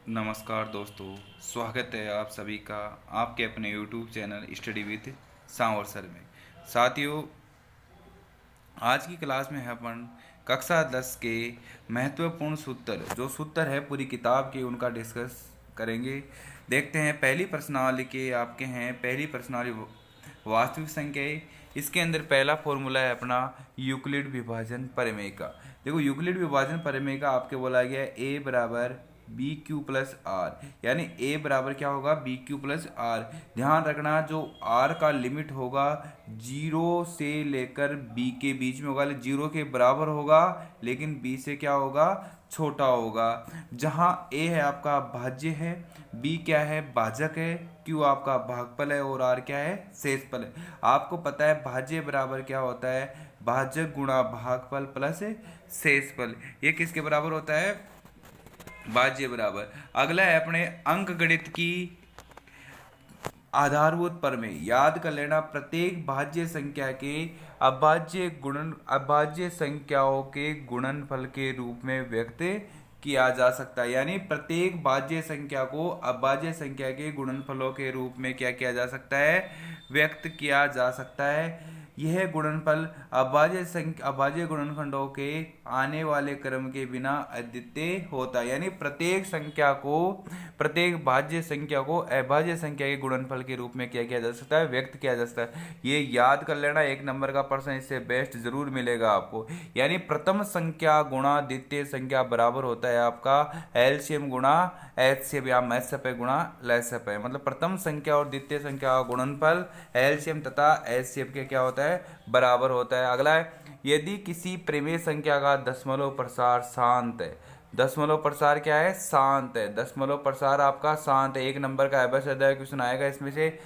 नमस्कार दोस्तों, स्वागत है आप सभी का आपके अपने YouTube channel study with Sanwar sir में। साथियों, आज की क्लास में अपन कक्षा 10 के महत्वपूर्ण सूत्र जो सूत्र है पूरी किताब के उनका डिस्कस करेंगे। देखते हैं, पहली प्रश्नावली के आपके हैं, पहली प्रश्नावली वास्तविक संख्या है। इसके अंदर पहला फॉर्मूला है अपना यूक्लिड विभाजन प्रमेय का। देखो, यूक्लिड विभाजन प्रमेय का आपके बोला गया है ए बराबर बी क्यू प्लस आर, यानी ए बराबर क्या होगा, बी क्यू प्लस आर। ध्यान रखना, जो आर का लिमिट होगा जीरो से लेकर बी के बीच में होगा, जीरो के बराबर होगा लेकिन बी से क्या होगा, छोटा होगा। जहाँ ए है आपका भाज्य है, बी क्या है, भाजक है, क्यू आपका भागफल है और आर क्या है, शेषफल है। आपको पता है भाज्य बराबर क्या होता है, भाजक गुणा भागफल प्लस शेषफल। ये किसके बराबर होता है, भाज्य बराबर। अगला है अपने अंक गणित की आधारभूत प्रमेय। याद कर लेना, प्रत्येक भाज्य संख्या के अभाज्य संख्याओं के गुणनफल के रूप में व्यक्त किया जा सकता है। यानी प्रत्येक भाज्य संख्या को अभाज्य संख्या के गुणनफलों के रूप में क्या किया जा सकता है, व्यक्त किया जा सकता है। यह गुणनफल अभाज्य गुणनखंडों के आने वाले क्रम के बिना अद्वितीय होता है। यानी प्रत्येक भाज्य संख्या को अभाज्य संख्या के गुणनफल के रूप में क्या किया जा सकता है, व्यक्त किया जा सकता है। ये याद कर लेना, एक नंबर का प्रश्न इससे बेस्ट जरूर मिलेगा आपको। यानी प्रथम संख्या गुणा द्वितीय संख्या बराबर होता है आपका एलसीएम गुणा एचसीएफ या एचसीएफ गुणा लसफ है। मतलब प्रथम संख्या और द्वितीय संख्या का गुणनफल एलसीएम तथा एचसीएफ के क्या होता है, बराबर होता है। अगला है, यदि किसी प्रमेय संख्या का दशमलव प्रसार शांत है। दशमलव प्रसार क्या है, शांत है। दशमलव प्रसार आपका शांत है। एक नंबर का अभ्यास क्वेश्चन आएगा, इसमें से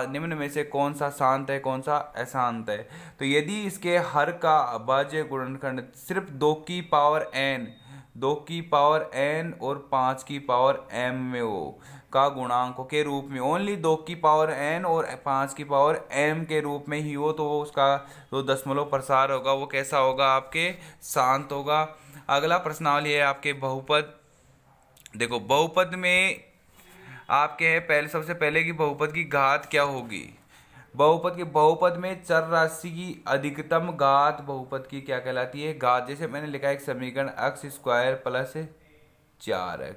निम्न में से कौन सा शांत है, कौन सा अशांत है। तो यदि इसके हर का अभाज्य गुणनखंड सिर्फ 2 की पावर n और 5 की पावर m में हो का गुणांकों के रूप में, ओनली 2 की पावर n और 5 की पावर m के रूप में ही हो, तो उसका जो दशमलव प्रसार होगा वो कैसा होगा, आपके शांत होगा। अगला प्रश्नावली है आपके बहुपद। देखो, बहुपद में आपके है पहले, सबसे पहले की बहुपद की घात क्या होगी। बहुपद में चर राशि की अधिकतम घात बहुपद की क्या कहलाती है, घात। जैसे मैंने लिखा है एक समीकरण एक्स स्क्वायर प्लस 4x।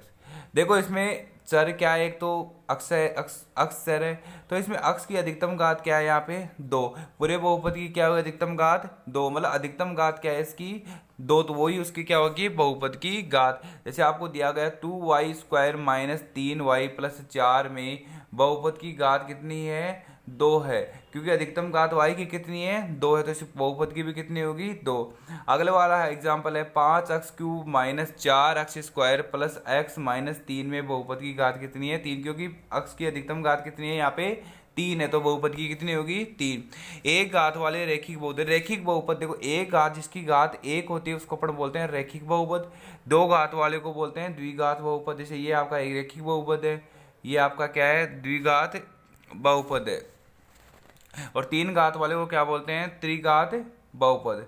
देखो, इसमें चर क्या है, एक तो अक्ष है, अक्ष चर है, तो इसमें अक्ष की अधिकतम घात क्या है, यहाँ पे 2। पूरे बहुपद की क्या होगी, अधिकतम घात 2। मतलब अधिकतम घात क्या है इसकी, 2, तो वही उसकी क्या होगी, बहुपद की घात। जैसे आपको दिया गया 2y square minus 3y plus 4 में बहुपद की घात कितनी है, 2 है, क्योंकि अधिकतम घात y की कितनी है, 2 है, तो इस बहुपद की भी कितनी होगी, 2। अगले वाला है एग्जाम्पल है 5x cube minus 4x square plus x minus 3 में बहुपद की घात कितनी है, 3, क्योंकि x की अधिकतम घात कितनी है, यहाँ पे 3 है, तो बहुपद की कितनी होगी, 3। एक घात वाले रैखिक बहुपद, रैखिक बहुपद देखो, एक घात जिसकी घात 1 होती है उसको अपन बोलते हैं रैखिक बहुपद। 2 घात वाले को बोलते हैं द्विघात बहुपद। जैसे ये आपका एक रैखिक बहुपद है, ये आपका क्या है, द्विघात बहुपद है। और 3 घात वाले को क्या बोलते हैं, त्रिघात बहुपद।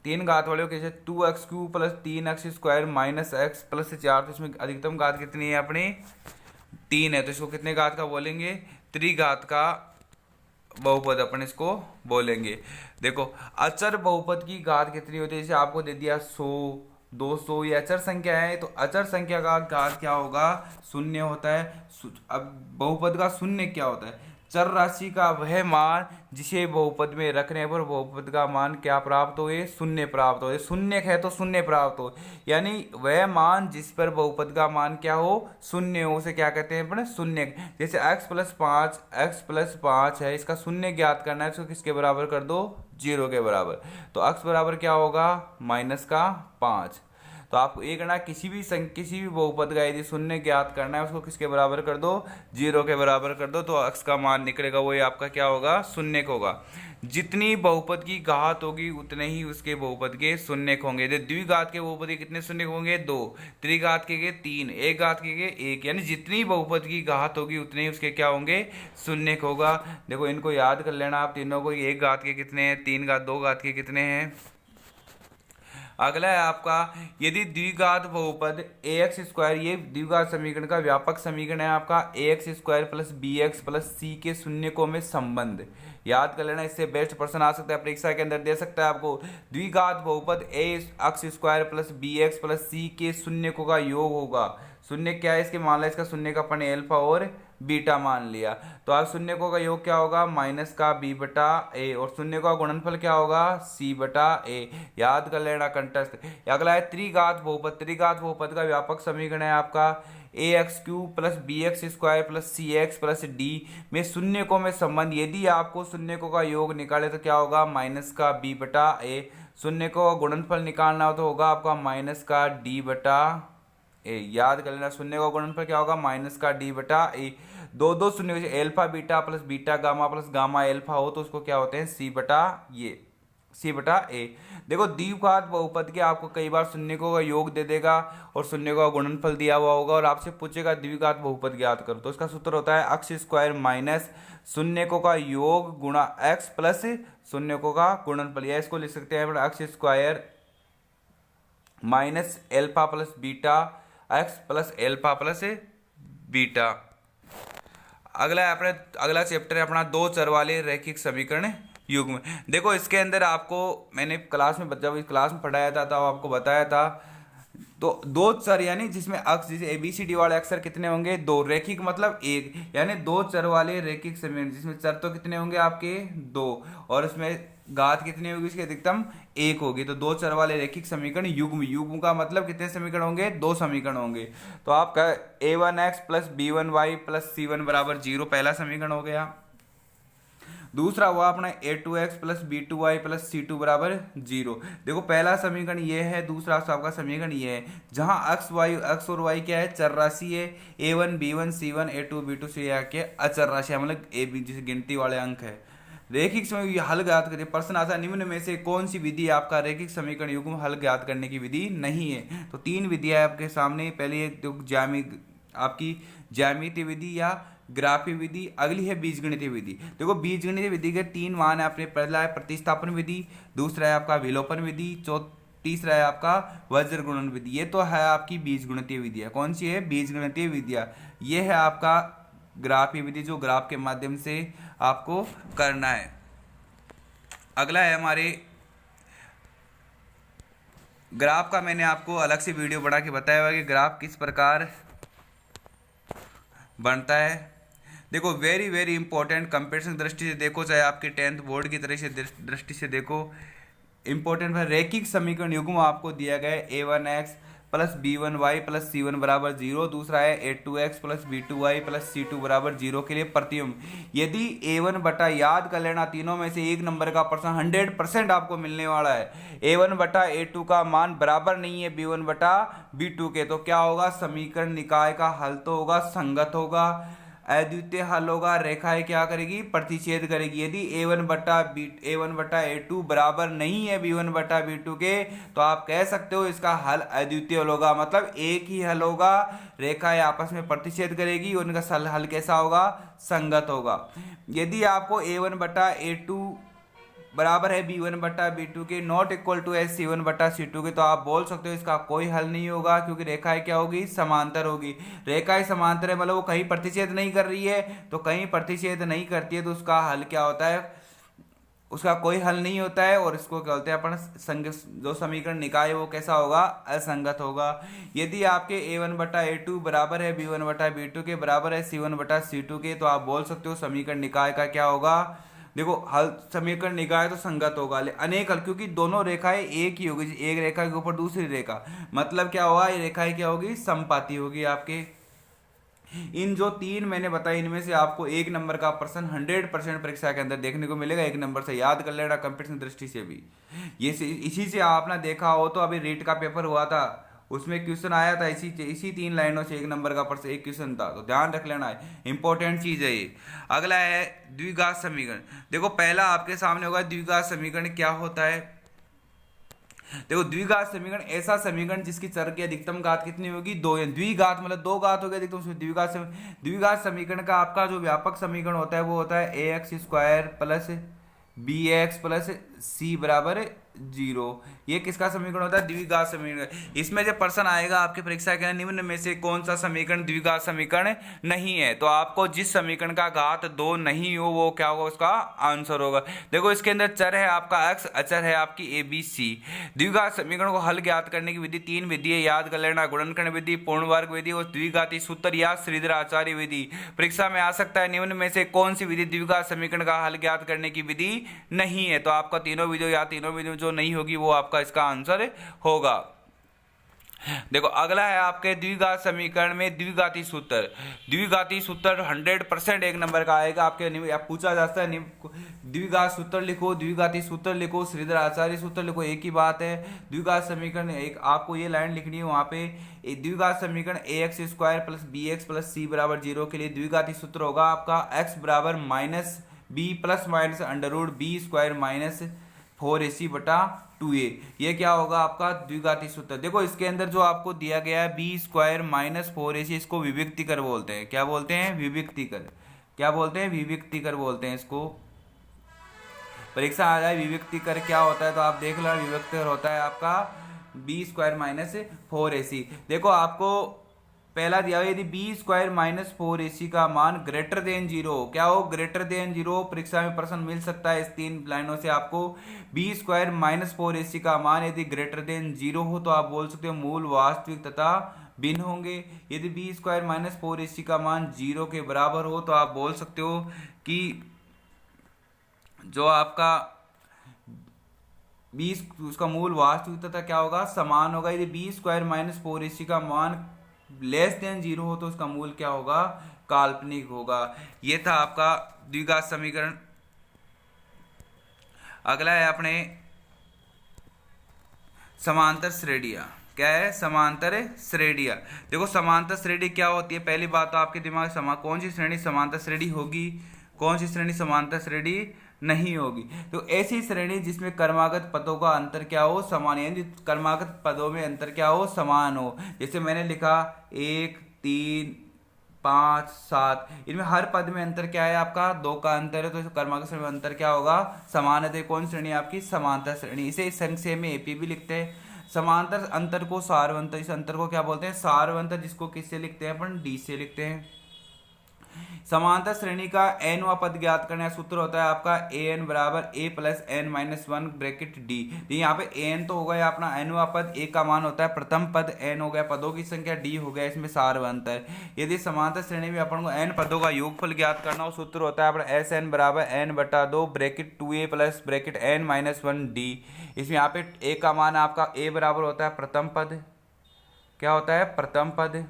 3 घात वाले को कैसे, 2x cube plus 3x square minus x plus 4, तो इसमें अधिकतम घात कितनी है अपनी, 3 है, तो इसको कितने घात का बोलेंगे, त्रिघात का बहुपद अपन इसको बोलेंगे। देखो, अचर बहुपद की घात कितनी होती है, जैसे आपको दे दिया 100 200, ये अचर संख्या है, तो अचर संख्या का घात क्या होगा, 0 होता है। अब बहुपद का शून्य क्या होता है, चर राशि का वह मान जिसे बहुपद में रखने पर बहुपद का मान क्या प्राप्त हो, शून्य प्राप्त हो। शून्य है तो शून्य प्राप्त हो, यानी वह मान जिस पर बहुपद का मान क्या हो, शून्य हो, उसे क्या कहते हैं अपन, शून्य। जैसे x प्लस 5 है, इसका शून्य ज्ञात करना है, इसको किसके बराबर कर दो, 0 के बराबर। तो x बराबर क्या होगा, -5। तो आपको एक ना किसी भी बहुपद का यदि शून्य ज्ञात करना है, उसको किसके बराबर कर दो, 0 के बराबर कर दो, तो x का मान निकलेगा वो ये आपका क्या होगा, शून्य होगा। जितनी बहुपद की घात होगी उतने ही उसके बहुपद के शून्य होंगे। द्विघात के बहुपद के कितने शून्य होंगे, 2। त्रिघात के 3। एक घात के 1। यानी जितनी बहुपद की घात होगी उतने ही उसके क्या होंगे, शून्य होगा। देखो, इनको याद कर लेना आप तीनों को, एक घात के कितने हैं, 3 घात, 2 घात के कितने हैं। अगला है आपका, यदि द्विघात बहुपद ax स्क्वायर, ये द्विघात समीकरण का व्यापक समीकरण है आपका, ax square plus B X plus C के शून्यकों में संबंध, याद कर लेना, इससे बेस्ट प्रश्न आ सकता है परीक्षा के अंदर, दे सकता है आपको। द्विघात बहुपद a X square plus B X plus C के शून्यकों का योग होगा। शून्य क्या है इसके, मान लो इसका शून्य का अपन ने अल्फा और बीटा मान लिया, तो आप शून्यकों का योग क्या होगा, माइनस का बी बटा ए, और शून्य का गुणनफल क्या होगा, सी बटा ए, याद कर लेना कंटस्थ। अगला है त्रिघात बहुपद, त्रिघात बहुपद का व्यापक समीकरण है आपका A X cube plus B X square plus C X plus D में शून्यकों में संबंध, यदि आपको शून्यकों का योग निकाले तो क्या होगा, माइनस का बी बटा ए, शून्यकों का गुणनफल निकालना हो तो होगा आपका माइनस का डी बटा ए, याद कर लेना, शून्य का गुणनफल क्या होगा, माइनस का डी बटा ए, दो दो शून्य alpha beta plus beta gamma plus gamma alpha हो तो उसको क्या होते हैं, सी बटा ये, सी बटा ए। देखो द्विघात बहुपद के आपको कई बार शून्यकों का योग दे देगा और शून्य का गुणनफल दिया हुआ होगा और आपसे पूछेगा द्विघात बहुपद ज्ञात करो, तो इसका सूत्र होता है एक्स स्क्वायर माइनस शून्यकों का योग गुणा एक्स प्लस शून्यकों का गुणनफल, या इसको लिख सकते हैं x square minus alpha plus beta x plus alpha plus beta. अगला है अपने, अगला चैप्टर है अपना दो चर वाले रैखिक समीकरण युग्म। देखो इसके अंदर आपको मैंने क्लास में, जब इस क्लास में पढ़ाया था तब आपको बताया था, तो दो चर यानी जिसमें अक्ष, जैसे ABCD वाले अक्षर कितने होंगे, दो, रैखिक मतलब एक, यानी दो चर वाले रैखिक समीकरण जिसमें चर तो कितने होंगे आपके, दो, और उसमें घात कितनी होगी इसकी, अधिकतम एक होगी, तो दो चर वाले रैखिक समीकरण युग्म, युग्म का मतलब कितने समीकरण होंगे, दो समीकरण होंगे। तो आपका a1x plus b1y plus c1 बराबर 0 पहला समीकरण हो गया। दूसरा हुआ अपना a2x plus b2y plus c2 बराबर 0। देखो पहला समीकरण ये है, दूसरा आपका समीकरण ये है, जहां x और y क्या है, चर राशि है, a1 b1 c1 a2 b2 c के अचर राशि है, मतलब a b जिसे गिनती वाले अंक है। रैखिक समीकरण हल ज्ञात करिए, प्रश्न आता है निम्न में से कौन सी विधि आपका रैखिक समीकरण युग्म हल ज्ञात करने की विधि नहीं है, तो तीन विधियां आपके सामने, पहले आपकी ज्यामितीय विधि या ग्राफी विधि, अगली है बीजगणितीय विधि। देखो बीजगणितीय विधि के तीन मान है अपने, पहला है प्रतिस्थापन विधि, दूसरा है आपका विलोपन विधि, तीसरा है आपका वज्र गुणन विधि। ये तो है आपकी बीजगणितीय विधिया, कौन सी है, बीजगणितीय विधिया। ये है आपका ग्राफी विधि जो ग्राफ के माध्यम से आपको करना है। अगला है हमारे ग्राफ का, मैंने आपको अलग से वीडियो बना के बताया हुआ कि ग्राफ किस प्रकार बनता है। देखो वेरी वेरी इंपॉर्टेंट, कंपेरिजन दृष्टि से देखो, चाहे आपके 10th बोर्ड की तरह से दृष्टि से देखो, इंपॉर्टेंट है। रैखिक समीकरण युग्म आपको दिया गया है a1x plus b1y plus c1 बराबर 0, दूसरा है a2x plus b2y plus c2 बराबर 0 के लिए प्रतियुम्ब। यदि a1 बटा, याद कर लेना, तीनों में से एक नंबर का प्रश्न 100% आपको मिलने वाला है, a1 बटा a2 का मान बराबर नहीं है b1 बटा b2 के, तो क्या होगा, समीकरण निकाय का हल तो होगा संगत होगा, अद्वितीय हल होगा, रेखाएं क्या करेगी, प्रतिच्छेद करेगी। यदि a1 बटा a2 बराबर नहीं है b1 बटा b2 के, तो आप कह सकते हो इसका हल अद्वितीय होगा, मतलब एक ही हल होगा, रेखाएं आपस में प्रतिच्छेद करेगी, उनका हल कैसा होगा, संगत होगा। यदि आपको a1 बटा a2 बराबर है b1 बटा b2 के, नॉट इक्वल टू है c1 बटा c2 के, तो आप बोल सकते हो इसका कोई हल नहीं होगा, क्योंकि रेखाएं क्या होगी, समांतर होगी। रेखाएं समांतर है मतलब वो कहीं प्रतिच्छेद नहीं कर रही है, तो कहीं प्रतिच्छेद नहीं करती है तो उसका हल क्या होता है, उसका कोई हल नहीं होता है, और इसको क्या बोलते हैं अपन, जो समीकरण निकाय वो कैसा होगा, असंगत होगा। यदि आपके a1 बटा a2 बराबर है b1 बटा b2 के, बराबर है c1 बटा c2 के, तो आप बोल सकते हो समीकरण निकाय का क्या होगा, देखो हल समीकरण निकाय तो संगत होगा, अनेक हल, क्योंकि दोनों रेखाएं एक ही होगी, एक रेखा के ऊपर दूसरी रेखा, मतलब क्या होगा, ये रेखाएं क्या होगी, समपाती होगी आपके। इन जो तीन मैंने बताया, इनमें से आपको एक नंबर का प्रश्न 100% परीक्षा के अंदर देखने को मिलेगा, एक नंबर से, याद कर लेना कंपटीशन दृष्टि से भी। ये इसी से आपने देखा हो तो अभी रीट का पेपर हुआ था, उसमें क्वेश्चन आया था, इसी 3 लाइनों से एक नंबर का प्रश्न एक क्वेश्चन था, तो ध्यान रख लेना है, इंपॉर्टेंट चीज है ये। अगला है द्विघात समीकरण। देखो पहला आपके सामने होगा द्विघात समीकरण क्या होता है। देखो द्विघात समीकरण ऐसा समीकरण जिसकी चर की अधिकतम घात कितनी होगी, 2, द्विघात मतलब 2 घात हो गया अधिकतम, द्विघात समीकरण का आपका जो व्यापक समीकरण होता है वो होता है ax square plus bx plus c बराबर जीरो। ये किसका समीकरण होता है? द्विघात समीकरण। इसमें जब प्रश्न आएगा आपकी परीक्षा के निम्न में से कौन सा समीकरण द्विघात समीकरण नहीं है, तो आपको जिस समीकरण का घात 2 नहीं हो वो क्या होगा, उसका आंसर होगा। देखो इसके अंदर चर है आपका x, अचर है आपकी ए बी सी। द्विघात समीकरण को हल ज्ञात करने की विधि 3 विधि है, याद कर लेना। गुणनखंड विधि, पूर्ण वर्ग विधि और द्विघाती सूत्र या श्रीधर आचार्य विधि। परीक्षा में आ सकता है निम्न में से कौन सी विधि द्विघात समीकरण का हल ज्ञात करने की विधि नहीं है, तो आपका तीनों विधियों या तीनों विधियों जो नहीं होगी वो आपका इसका आंसर होगा। देखो अगला है आपके द्विघात समीकरण में द्विघाती सूत्र। द्विघाती सूत्र 100% एक नंबर का आएगा आपके। आप पूछा जाता है द्विघात सूत्र लिखो, द्विघाती सूत्र लिखो, श्रीधर आचार्य सूत्र लिखो, एक ही बात है। द्विघात समीकरण एक आपको ये लाइन लिखनी है वहां पे, द्विघात समीकरण ax square plus bx plus c बराबर 0 के लिए द्विघाती सूत्र होगा आपका x बराबर minus b plus minus under root b square minus 4ac बटा 2a। ये क्या होगा आपका द्विघाती सूत्र। देखो इसके अंदर जो आपको दिया गया है बी स्क्वायर माइनस 4ac, इसको विविक्तिकर बोलते हैं। क्या बोलते हैं? विविक्तिकर। क्या बोलते हैं? विविक्तिकर बोलते हैं इसको। परीक्षा आ जाए विविक्तिकर क्या होता है तो आप देख लो। विविक्तिकर होता है आपका बी स्क्वायर माइनस 4ac। देखो आपको पहला दिया हुआ यदि बी स्क्वायर माइनस 4ac का मान ग्रेटर देन जीरो, क्या हो? Greater than zero. परीक्षा में प्रश्न मिल सकता है इस 3 लाइनों से आपको। बी स्क्वायर माइनस 4ac का मान यदि ग्रेटर देन जीरो हो तो आप बोल सकते हो मूल वास्तविक तथा भिन्न होंगे। यदि बी स्क्वायर माइनस 4ac का मान 0 के बराबर हो तो आप बोल सकते हो कि जो आपका बी उसका मूल वास्तविक तथा क्या होगा, समान होगा। यदि बी स्क्वायर माइनस 4ac का मान लेस देन 0 हो तो उसका मूल क्या होगा, काल्पनिक होगा। ये था आपका द्विघात समीकरण। अगला है अपने समांतर श्रेणियां। क्या है? समांतर श्रेणियां। देखो समांतर श्रेणी क्या होती है, पहली बात तो आपके दिमाग में कौन सी श्रेणी समांतर श्रेणी होगी, कौन सी श्रेणी समांतर श्रेणी नहीं होगी। तो ऐसी श्रेणी जिसमें क्रमागत पदों का अंतर क्या हो, समान, यानी क्रमागत पदों में अंतर क्या हो, समान हो। जैसे मैंने लिखा 1 3 5 7, इनमें हर पद में अंतर क्या है आपका, 2 का अंतर है, तो क्रमागत श्रेणी में अंतर क्या होगा, समान है। तो कौन श्रेणी आपकी समांतर श्रेणी। इसे संक्षेप में एपी भी लिखते हैं। समांतर अंतर को सारवंतर, इस अंतर को क्या बोलते हैं, सारवंतर, जिसको किससे लिखते हैं अपन, डी से लिखते हैं। समांतर श्रेणी का nवां पद ज्ञात करने का सूत्र होता है आपका an बराबर a plus n minus 1 bracket d। यहाँ पे an तो हो गया अपना nवां पद, a का मान होता है प्रथम पद, n हो गया पदों की संख्या, d हो गया इसमें सारवंतर। यदि समांतर श्रेणी में अपन को n पदों का योगफल ज्ञात करना हो, सूत्र होता है अपना sn बराबर n बटा 2 bracket 2a plus bracket n minus 1 d। इसमें यहाँ पे a का मान आपका a बराबर होता है प्रथम पद, क्या होता है, प्रथम पद,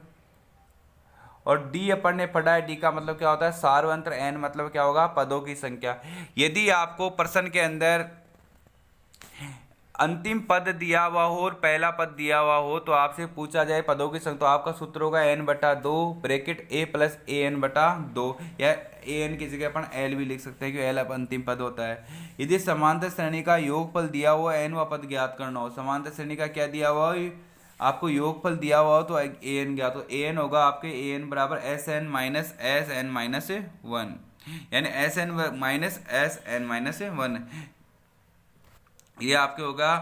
और डी अपन ने पढ़ा है, डी का मतलब क्या होता है, सारवंतर, एन मतलब क्या होगा, पदों की संख्या। यदि आपको प्रश्न के अंदर अंतिम पद दिया हुआ हो और पहला पद दिया हुआ हो तो आपसे पूछा जाए पदों की संख्या, तो आपका सूत्र होगा n बटा 2 bracket a plus a n बटा 2, या ए एन की जगह अपन एल भी लिख सकते हैं क्योंकि एल अंतिम पद होता है। यदि समांतर श्रेणी का योगफल दिया हुआ एन व पद ज्ञात करना हो, समांतर श्रेणी का क्या दिया हुआ हो, आपको योगफल दिया हुआ हो तो ए एन ज्ञात हो, ए एन होगा आपके ए एन बराबर एस एन माइनस 1, यानी s n minus s n -1, ये आपके होगा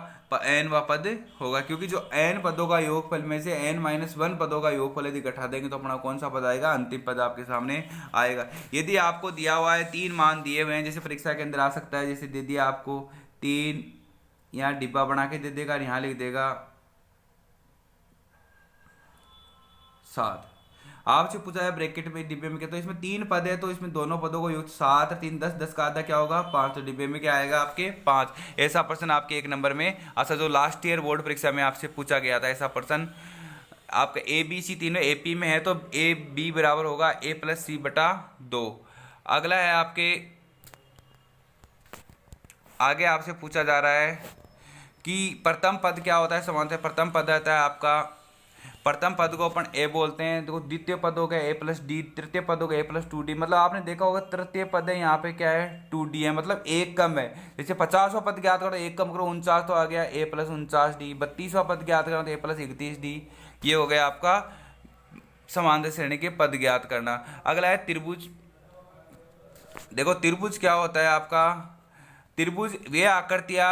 एन व पद होगा, क्योंकि जो एन पदों का योगफल में से n-1 पदों का योगफल यदि घटा देंगे तो अपना कौन सा पद आएगा, अंतिम पद आपके सामने आएगा। यदि आपको दिया हुआ है 3 मान दिए हुए हैं, जैसे परीक्षा के अंदर आ सकता है, जैसे दे दिया आपको 3, यहाँ डिब्बा बना के दे देगा, यहाँ लिख देगा 7। आपसे पूछा है ब्रैकेट में डिब्बे में क्या, तो इसमें 3 पद है तो इसमें दोनों पदों को योग 7 3 10, 10 का आधा क्या होगा 5, तो डिब्बे में क्या आएगा आपके 5। ऐसा प्रश्न आपके 1 नंबर में अच्छा जो लास्ट ईयर बोर्ड परीक्षा में आपसे पूछा गया था, ऐसा प्रश्न आपका ए बी सी तीनों एपी में है, तो ए बी बराबर होगा a प्लस सी बटा 2। अगला है आपके आगे आपसे पूछा जा रहा है कि प्रथम पद क्या होता है, समांतर प्रथम पद रहता है आपका, प्रथम पद को अपन ए बोलते हैं, देखो द्वितीय पद हो गया ए प्लस डी, तृतीय पद हो गया ए प्लस 2d, मतलब आपने देखा होगा तृतीय पद है यहाँ पे क्या है 2d है, मतलब एक कम है। जैसे 50वां पद ज्ञात करो, एक कम करो 49 तो आ गया ए प्लस 49d, 32वां पद ज्ञात करो तो ए प्लस 31d, ये हो गया आपका समांतर श्रेणी के पद ज्ञात करना। अगला है त्रिभुज। देखो त्रिभुज क्या होता है आपका, त्रिभुज वे आकृतियां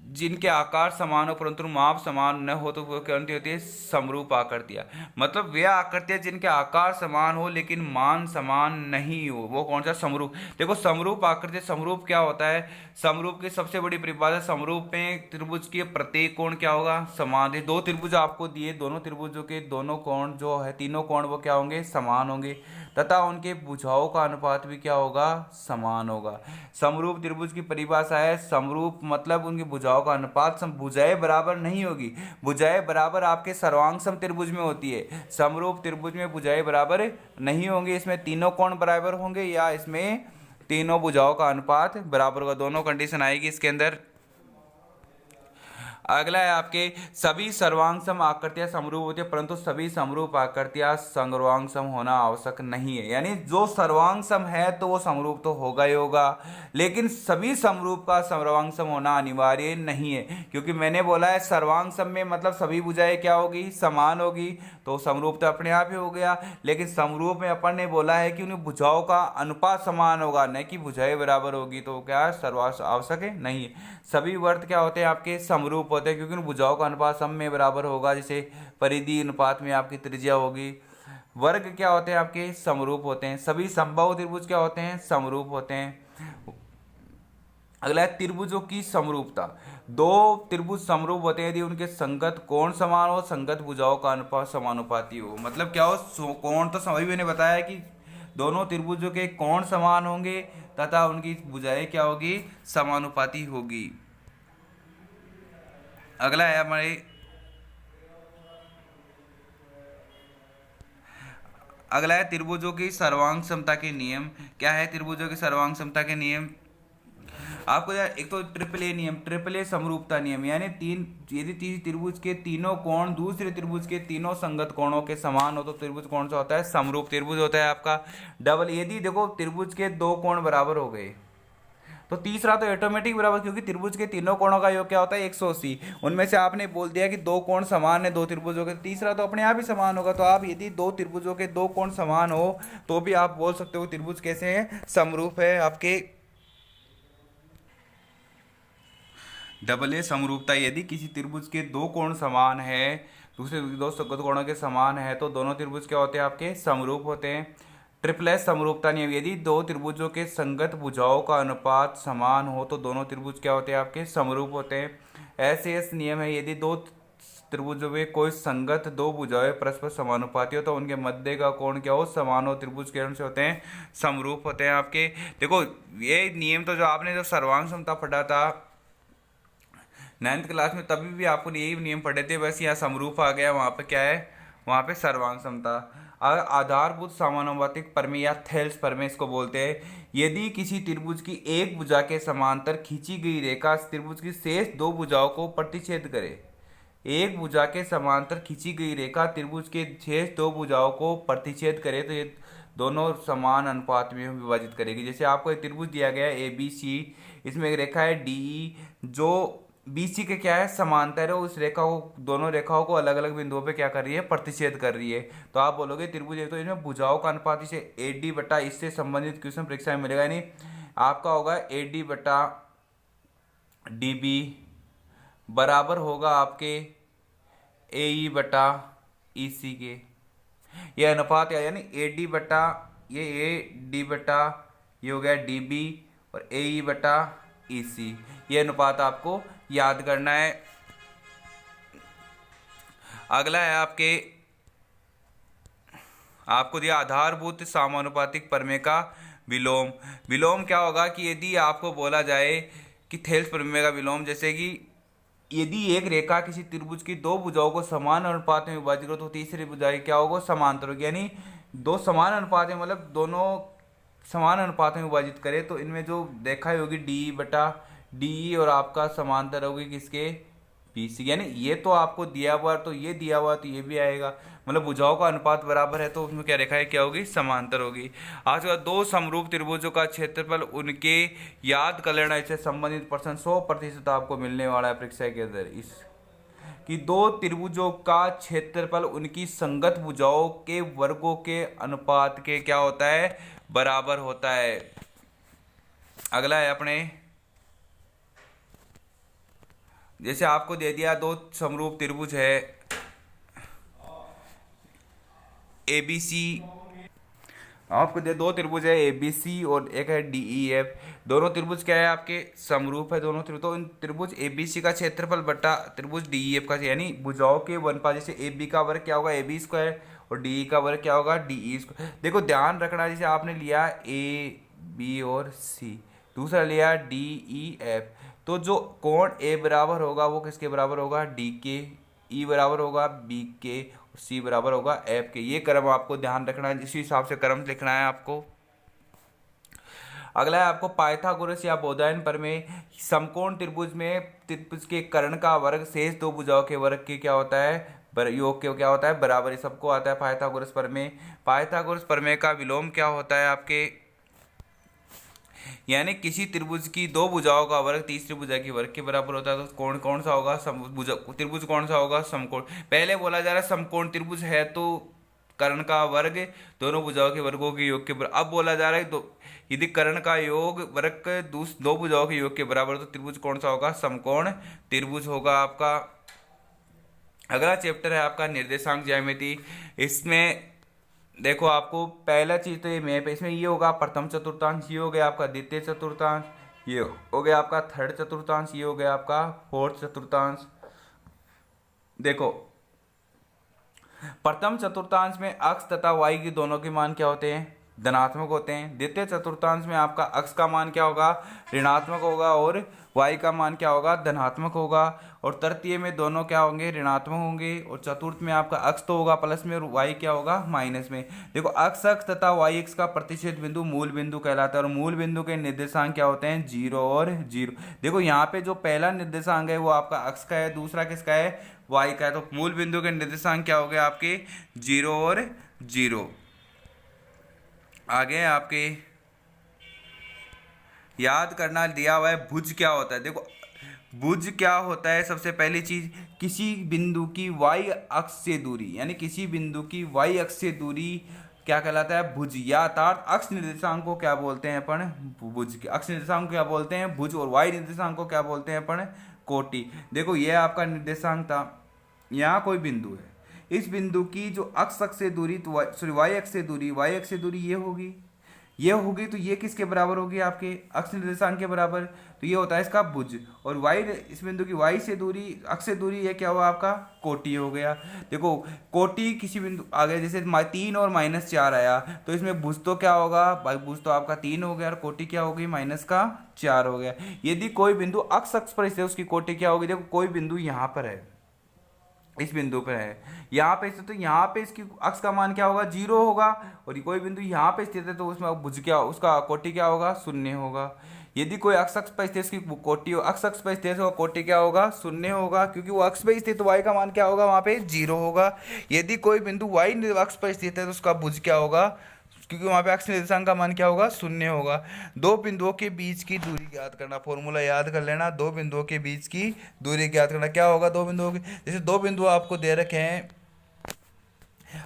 जिनके आकार समान हो परंतु माप समान न हो तो वो कौन सी होती है, समरूप आकृतियां। मतलब वे आकृतियां जिनके आकार समान हो लेकिन मान समान नहीं हो, वो कौन सा, समरूप। देखो समरूप आकृति, समरूप क्या होता है, समरूप की सबसे बड़ी परिभाषा, समरूप में त्रिभुज के प्रत्येक कोण क्या होगा, समान है। दो त्रिभुज आपको दिए, दोनों त्रिभुजों के दोनों कोण जो है, तीनों कोण वो क्या होंगे, समान होंगे तथा उनके भुजाओं का अनुपात भी क्या होगा, समान होगा। समरूप त्रिभुज की परिभाषा है, समरूप मतलब उनकी भुजाओं का अनुपात, भुजाएं बराबर नहीं होगी, भुजाएं बराबर आपके सर्वांग सम त्रिभुज में होती है, समरूप त्रिभुज में भुजाएं बराबर नहीं होंगी। इसमें तीनों कोण बराबर होंगे या इसमें तीनों भुजाओं का अनुपात बराबर होगा, दोनों कंडीशन आएगी इसके अंदर। अगला है आपके, सभी सर्वांगसम आकृतियां समरूप होती है परंतु सभी समरूप आकृतियां सर्वांगसम होना आवश्यक नहीं है। यानी जो सर्वांगसम है तो वो समरूप तो होगा ही होगा, लेकिन सभी समरूप का सर्वांगसम होना अनिवार्य नहीं है, क्योंकि मैंने बोला है सर्वांगसम में मतलब सभी भुजाएं क्या होगी, समान होगी, तो समरूप तो अपने आप ही हो गया। लेकिन समरूप में अपन ने बोला है कि उन भुजाओं का अनुपात समान होगा, न कि भुजाएं बराबर होगी, तो क्या सर्वांग आवश्यक है, नहीं है। सभी वर्त क्या होते हैं आपके, समरूप होते हैं, क्योंकि उन भुजाओं का अनुपात सम में बराबर होगा, जैसे परिधि अनुपात में आपकी त्रिज्या होगी। वर्ग क्या होते हैं आपके, समरूप होते हैं। सभी समबाहु त्रिभुज क्या होते हैं, समरूप होते हैं। अगला है त्रिभुजों की समरूपता। दो त्रिभुज समरूप होते हैं यदि उनके संगत कोण समान हो, संगत भुजाओं का अनुपात समानुपाती हो। मतलब क्या हो, कोण तो सभी मैंने बताया कि दोनों त्रिभुजों के कोण समान होंगे तथा उनकी भुजाएं क्या होगी, समानुपाती होगी। अगला है हमारे, अगला है त्रिभुजों की सर्वांग समता के नियम। क्या है त्रिभुजों की सर्वांग समता के नियम, आपको एक तो ट्रिपल ए नियम, ट्रिपल ए समरूपता नियम, यानी यदि त्रिभुज के तीनों कोण दूसरे त्रिभुज के तीनों संगत कोणों के समान हो तो त्रिभुज कौन सा होता है, समरूप त्रिभुज होता है आपका। डबल, यदि देखो त्रिभुज के दो कोण बराबर हो गए तो तीसरा तो ऑटोमेटिक बराबर, क्योंकि त्रिभुज के तीनों कोणों का योग क्या होता है, 180। उनमें से आपने बोल दिया कि दो कोण समान है दो त्रिभुजों के, तीसरा तो अपने आप ही समान होगा। तो आप यदि दो त्रिभुजों के दो कोण समान हो तो भी आप बोल सकते हो त्रिभुज कैसे है, समरूप है आपके। डबल ए समरूपता, यदि किसी त्रिभुज के दो कोण समान है, दूसरे दो संगत कोणों के समान है तो दोनों त्रिभुज क्या होते हैं आपके, समरूप होते हैं। ट्रिपल एस समरूपता नियम, यदि दो त्रिभुजों के संगत भुजाओं का अनुपात समान हो तो दोनों त्रिभुज क्या होते हैं आपके, समरूप होते हैं। एस एस नियम है, यदि दो त्रिभुजों में कोई संगत दो भुजाएं परस्पर समानुपाती हो तो उनके मध्य का कोण क्या हो, समान हो, त्रिभुज के से होते हैं, समरूप होते हैं आपके। देखो ये नियम तो जो आपने जो सर्वांग समता पढ़ा था 9th क्लास में, तभी भी आपको यही नियम पढ़े थे, बस यहाँ समरूप आ गया, वहाँ पे क्या है, वहाँ पे सर्वांग समता। आधारभूत समानुपातिक प्रमेय या थेल्स प्रमेय इसको बोलते हैं। यदि किसी त्रिभुज की एक भुजा के समांतर खींची गई रेखा त्रिभुज की शेष दो भुजाओं को प्रतिच्छेद करे, एक भुजा के समांतर खींची गई रेखा त्रिभुज के शेष दो भुजाओं को प्रतिच्छेद करे तो ये दोनों समान अनुपात में विभाजित करेगी। जैसे आपको एक त्रिभुज दिया गया है ABC, इसमें एक रेखा है DE जो BC के क्या है, समांतर है, उस रेखा को, दोनों रेखाओं को अलग अलग बिंदुओं पे क्या कर रही है, प्रतिच्छेद कर रही है। तो आप बोलोगे त्रिभुज है तो इसमें भुजाओं का अनुपात इसे AD बटा, इससे संबंधित क्वेश्चन परीक्षा में मिलेगा, यानी आपका होगा AD बटा DB बराबर होगा आपके AE बटा EC के। ये अनुपात है, यानी AD बटा ये AD बटा ये हो गया DB और AE बटा EC, ये अनुपात आपको याद करना है। अगला है आपको दिया आधारभूत समानुपातिक प्रमेय का विलोम। विलोम क्या होगा कि यदि आपको बोला जाए कि थेल्स प्रमेय का विलोम, जैसे कि यदि एक रेखा किसी त्रिभुज की दो भुजाओं को समान अनुपात में विभाजित करो तो तीसरी भुजाएं क्या होगा, समांतर होगी। यानी दो समान अनुपात में मतलब दोनों समान अनुपात में विभाजित करे तो इनमें जो रेखा होगी DE बटा DE और आपका समांतर होगी किसके, BC। यानी ये तो आपको दिया हुआ तो ये दिया हुआ तो ये भी आएगा, मतलब भुजाओं का अनुपात बराबर है तो उसमें क्या रेखा है, क्या होगी, समांतर होगी। आज के बाद दो समरूप त्रिभुजों का क्षेत्रफल उनके याद कर लेना, इससे संबंधित प्रश्न 100% आपको मिलने वाला है परीक्षा के अंदर। इस कि दो त्रिभुजों का क्षेत्रफल उनकी संगत भुजाओं के वर्गों के अनुपात के क्या होता है, बराबर होता है। अगला है अपने जैसे आपको दे दिया दो समरूप त्रिभुज है ए बी सी, आपको दे दो त्रिभुज है ए बी सी और एक है डी ई एफ। दोनों त्रिभुज क्या है आपके समरूप है दोनों त्रिभुज। तो इन त्रिभुज ए बी सी का क्षेत्रफल बटा त्रिभुज डी ई एफ का, यानी भुजाओं के वनपात, जैसे ए बी का वर्ग क्या होगा ए बी स्क्वायर और डी ई का वर्ग क्या होगा डी ई स्क्वायर। देखो ध्यान रखना, जैसे आपने लिया ए बी और सी, दूसरा लिया डी ई एफ, तो जो कोण ए बराबर होगा वो किसके बराबर होगा डी के, ई बराबर होगा बी के, सी बराबर होगा एफ के। ये क्रम आपको ध्यान रखना है, इसी हिसाब से क्रम लिखना है आपको। अगला है आपको पाइथागोरस या बोधायन प्रमेय। समकोण त्रिभुज में त्रिभुज के कर्ण का वर्ग शेष दो भुजाओं के वर्ग के क्या होता है योग के क्या होता है बराबर। ये सबको आता है पाइथागोरस प्रमेय। पाइथागोरस प्रमेय का विलोम क्या होता है आपके, यानी किसी त्रिभुज की दो भुजाओं का वर्ग तीसरी भुजा की वर्ग के बराबर होता है। तो कौन कौन सा होगा त्रिभुज कौन सा होगा समकोण। पहले बोला जा रहा है समकोण त्रिभुज है तो कर्ण का वर्ग दोनों भुजाओं के वर्गों के योग के बराबर। अब बोला जा रहा है तो यदि कर्ण का योग वर्ग दो भुजाओं के योग के बराबर, तो त्रिभुज कौन सा होगा समकोण त्रिभुज होगा आपका। अगला चैप्टर है आपका निर्देशांक ज्यामिति। इसमें देखो आपको पहला चीज तो ये मैप है, इसमें ये होगा प्रथम चतुर्थांश, ये हो गया आपका द्वितीय चतुर्थांश, ये हो गया आपका थर्ड चतुर्थांश, ये हो गया आपका फोर्थ चतुर्थांश। देखो प्रथम चतुर्थांश में अक्ष तथा वाई के दोनों के मान क्या होते हैं धनात्मक होते हैं। द्वितीय चतुर्थांश में आपका अक्ष का मान क्या होगा ऋणात्मक होगा और वाई का मान क्या होगा धनात्मक होगा। और तृतीय में दोनों क्या होंगे ऋणात्मक होंगे। और चतुर्थ में आपका अक्ष तो होगा प्लस में और वाई क्या होगा माइनस में। देखो अक्ष अक्ष तथा वाई अक्ष का प्रतिच्छेद बिंदु मूल बिंदु कहलाता है और मूल बिंदु के निर्देशांक क्या होते हैं 0 और 0। देखो यहाँ पे जो पहला निर्देशांक है वो आपका अक्ष का है, दूसरा किसका है वाई का है। तो मूल बिंदु के निर्देशांक क्या हो गए आपके 0 और 0। आगे आपके याद करना दिया हुआ है भुज क्या होता है। देखो भुज क्या होता है, सबसे पहली चीज किसी बिंदु की वाई अक्ष से दूरी, यानी किसी बिंदु की वाई अक्ष से दूरी क्या कहलाता है भुज। या अर्थात अक्ष निर्देशांक को क्या बोलते हैं अपन भुज के, अक्ष निर्देशांक को क्या बोलते हैं भुज और वाई निर्देशांक को क्या बोलते हैं अपन कोटि। देखो ये आपका निर्देशांक था, यहाँ कोई बिंदु है, इस बिंदु की जो अक्ष अक्ष से दूरी तो सॉरी वाई अक्ष से दूरी ये होगी तो ये किसके बराबर होगी आपके अक्ष निर्देशांक के बराबर। तो ये होता है इसका भुज। और वाई इस बिंदु की वाई से दूरी अक्ष से दूरी ये क्या हुआ आपका कोटि हो गया। देखो कोटि किसी बिंदु आ गया, जैसे 3 और -4 आया तो इसमें भुज तो क्या होगा भाई भुज तो आपका 3 हो गया और कोटि क्या होगी -4 हो गया। यदि कोई बिंदु अक्ष अक्ष पर स्थित उसकी कोटि क्या होगी। देखो कोई बिंदु यहाँ पर है, इस बिंदु पर है, यहाँ पे स्थित तो यहाँ पे इसकी अक्ष का मान क्या होगा 0 होगा। और कोई बिंदु यहाँ पे स्थित है तो उसमें भुज क्या उसका कोटि क्या होगा 0 होगा। यदि कोई अक्ष अक्ष पर स्थित इसकी कोटि अक्ष अक्ष पर स्थित कोटि क्या होगा 0 होगा, क्योंकि वो अक्ष पे स्थित वाई का मान क्या होगा वहाँ पे 0 होगा। यदि कोई बिंदु वाई अक्ष पर स्थित है तो उसका भुज क्या होगा, क्योंकि वहाँ पे अक्ष निर्देशांक का मान क्या होगा 0 होगा। दो बिंदुओं के बीच की दूरी ज्ञात करना, फॉर्मूला याद कर लेना। दो बिंदुओं के बीच की दूरी ज्ञात करना क्या होगा दो बिंदुओं के, जैसे दो बिंदु आपको दे रखे हैं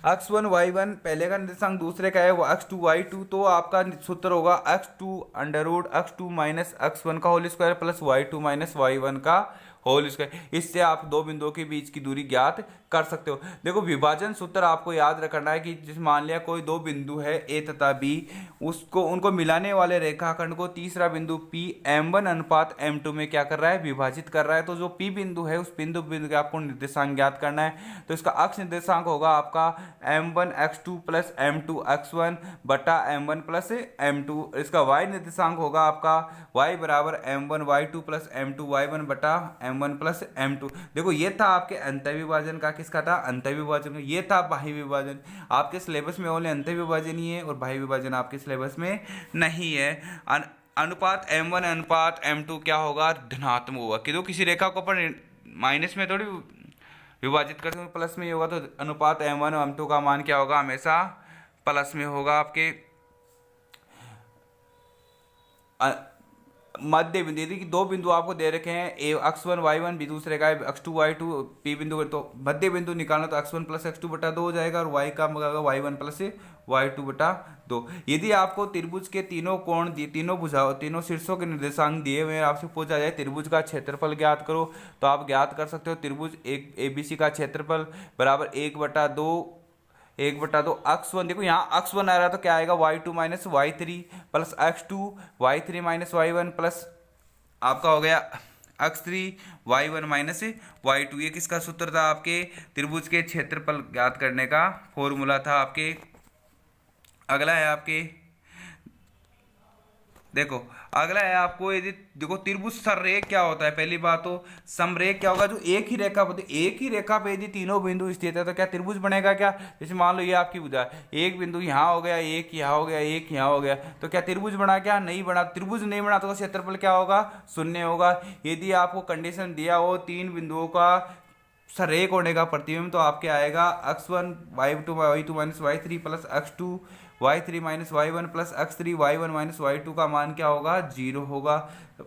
x1 y1, पहले का निर्देशांक दूसरे का है वो x2 y2, तो आपका सूत्र होगा x2 माइनस x1 का whole square plus y2 minus y1 का होल स्क्वायर। इससे आप दो बिंदुओं के बीच की दूरी ज्ञात कर सकते हो। देखो विभाजन सूत्र आपको याद रखना है कि जिस मान लिया कोई दो बिंदु है ए तथा बी, उसको उनको मिलाने वाले रेखाखंड को तीसरा बिंदु P m1 अनुपात m2 में क्या कर रहा है विभाजित कर रहा है। तो जो P बिंदु है उस बिंदु के आपको निर्देशांक ज्ञात करना है। तो इसका अक्ष निर्देशांक होगा आपका m1 x2 plus m2 x1 बटा m1 प्लस m2। इसका y निर्देशांक होगा आपका y बराबर m1 y2 plus m2 y1 बटा m1 प्लस m2। देखो ये था आपके अंतःविभाजन का, किसका था अंतःविभाजन का। ये था बाह्य विभाजन। आपके सिलेबस में ओनली अंतःविभाजन ही है और बाह्य विभाजन आपके सिलेबस में नहीं है। अनुपात m1 अनुपात m2 क्या होगा धनात्मक होगा, क्योंकि किसी रेखा को अपन माइनस में थोड़ी विभाजित करते हैं, प्लस में ही होगा। तो अनुपात m1 और m2 का मान क्या होगा हमेशा प्लस में होगा आपके। मध्य बिंदु, यदि कि दो बिंदु आपको दे रखे हैं, ए x1 y1 भी दूसरे का है x2 y2 पी बिंदु, तो मध्य बिंदु निकालना तो x1 प्लस x2 बटा 2 हो जाएगा और y का होगा y1 प्लस y2 बटा 2। यदि आपको त्रिभुज के तीनों कोण दिए, तीनों भुजाओं, तीनों शीर्षों के निर्देशांक दिए हुए हैं, आपसे पूछा जाए त्रिभुज का क्षेत्रफल ज्ञात करो, तो आप ज्ञात कर सकते हो त्रिभुज एक ABC का क्षेत्रफल बराबर 1/2 x1, देखो यहाँ x1 आ रहा है तो क्या आएगा y2 minus y3 plus x2 y3 minus y1 plus आपका हो गया x3 y1 माइनस y2। ये किसका सूत्र था? आपके त्रिभुज के क्षेत्रफल ज्ञात करने का फॉर्मूला था आपके। अगला है आपके, देखो अगला है आपको, यदि देखो त्रिभुज सररेख क्या होता है, पहली बात तो समरेख क्या होगा, जो एक ही रेखा पर, एक ही रेखा पे यदि तीनों बिंदु स्थित है तो क्या त्रिभुज बनेगा क्या? जैसे मान लो ये आपकी भुजा, एक बिंदु यहाँ हो गया, एक यहाँ हो गया, एक यहाँ हो गया, तो क्या त्रिभुज बना? क्या नहीं बना। त्रिभुज नहीं बना तो क्षेत्रफल क्या होगा? शून्य होगा। यदि आपको कंडीशन दिया हो तीन बिंदुओं का सरेख होने का प्रतिबिंब, तो आपके आएगा x1 y2 minus y3 plus x2 y3 minus y1 plus x3 y1 minus y2 का मान क्या होगा? 0 होगा।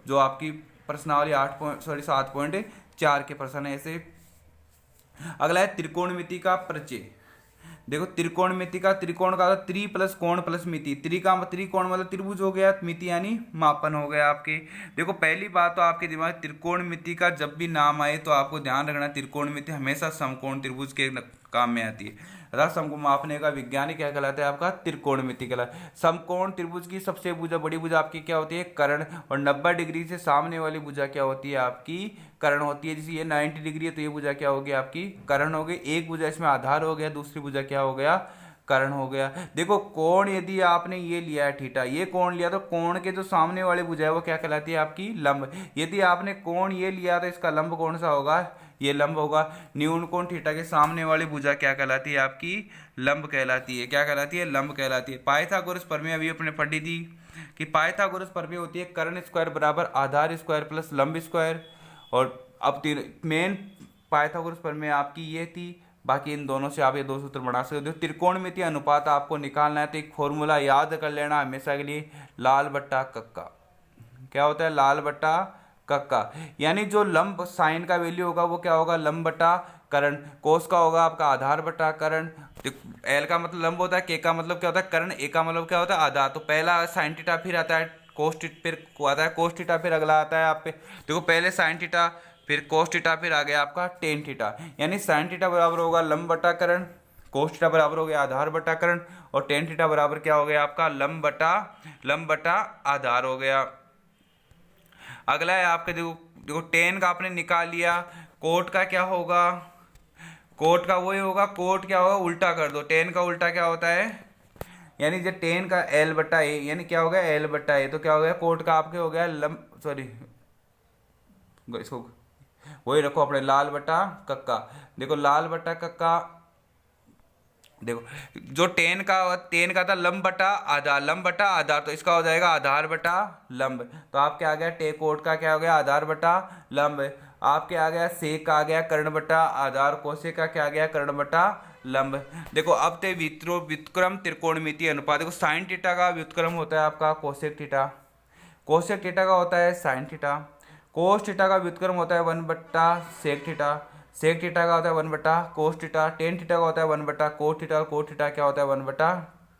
जो आपकी प्रश्नावली 7.4 के प्रश्न है ऐसे। अगला है त्रिकोणमिति का परिचय। देखो त्रिकोणमिति का, त्रिकोण का त्रि प्लस कोण प्लस मिति, त्रिकोण मतलब त्रिभुज हो गया, मिति यानी मापन हो गया आपके। देखो पहली बात तो आपके दिमाग में त्रिकोणमिति का जब भी नाम आए तो आपको ध्यान रखना, त्रिकोणमिति हमेशा समकोण त्रिभुज के काम में आती है। अर्थात समकोण मापने का विज्ञान क्या कहलाता है? आपका त्रिकोणमिति कहलाता है। समकोण त्रिभुज की सबसे भुजा, बड़ी भुजा आपकी क्या होती है? कर्ण। और 90 डिग्री से सामने वाली भुजा क्या होती है? आपकी कर्ण होती है। जैसे ये 90 डिग्री है तो ये भुजा क्या होगी? आपकी कर्ण हो गई। एक भुजा इसमें आधार हो गया, दूसरी भुजा क्या हो गया? कर्ण हो गया। देखो कोण यदि आपने ये लिया है थीटा, ये कोण लिया तो कोण के जो सामने वाली भुजा है वो क्या कहलाती है? आपकी लंब। यदि आपने कोण ये लिया तो इसका लंब कौन सा होगा? ये लंब होगा। न्यून कोण थीटा के सामने वाली भुजा क्या कहलाती है? आपकी लंब कहलाती है। क्या कहलाती है? लंब कहलाती है। पाइथागोरस प्रमेय अभी अपने पढ़ी थी कि पाइथागोरस प्रमेय होती है कर्ण स्क्वायर बराबर आधार स्क्वायर प्लस लंब स्क्वायर। और अब मेन पाइथागोरस प्रमेय आपकी ये थी। बाकी इन दोनों से आप ये दो सूत्र बना सकते हो। त्रिकोणमिति अनुपात आपको निकालना है तो एक फॉर्मूला याद कर लेना हमेशा के लिए, लाल बट्टा कक्का। क्या होता है? लाल बट्टा कक्का। यानी जो लंब साइन का वैल्यू होगा वो क्या होगा? लंब बटा कर्ण। कोस का होगा आपका आधार बटा कर्ण। एल का मतलब लंब होता है, के का मतलब क्या होता है? कर्ण, ए का मतलब क्या होता है? आधार। तो पहला साइन थीटा, फिर आता है कोस थीटा, फिर आता है कोस थीटा, फिर अगला आता है आप पे, देखो पहले साइन थीटा, फिर कोस थीटा, फिर आ गया आपका टेन थीटा। यानी साइन थीटा बराबर होगा लंब बटा कर्ण, कोस थीटा बराबर हो गया आधार बटा कर्ण, और टेन थीटा बराबर क्या हो गया आपका? लंब बटा आधार हो गया। अगला है आपके, देखो टेन का आपने निकाल लिया, कोट का क्या होगा? कोट का वही होगा, कोट क्या होगा? उल्टा कर दो। टेन का उल्टा क्या होता है? यानी जब टेन का एल बटा ए, यानी क्या हो गया? एल बटा ए। तो क्या हो गया? कोट का आपके हो गया लंब, सॉरी इसको वही रखो अपने, लाल बटा कक्का। देखो लाल बटा कक्का, देखो जो टेन का था लंब बटा आधार, तो इसका हो जाएगा आधार बटा लंब। तो आपके आ गया कोट का क्या हो गया? आधार बटा लंब। आपके आ गया सेक का आ गया कर्ण बटा आधार, कोसे का क्या आ गया? कर्ण बटा लंब। देखो अब ते व्युत्क्रम त्रिकोणमिति अनुपात। देखो साइन थीटा का व्युत्क्रम होता है आपका कोसेक थीटा, कोसेक थीटा का होता है साइन थीटा, कोस थीटा का व्युत्क्रम होता है 1 बट्टा सेक थीटा, सेक थीटा का होता है 1 बटा कोस थीटा, टेन थीटा का होता है 1 बटा कोस थीटा, और कोस थीटा क्या होता है? 1 बटा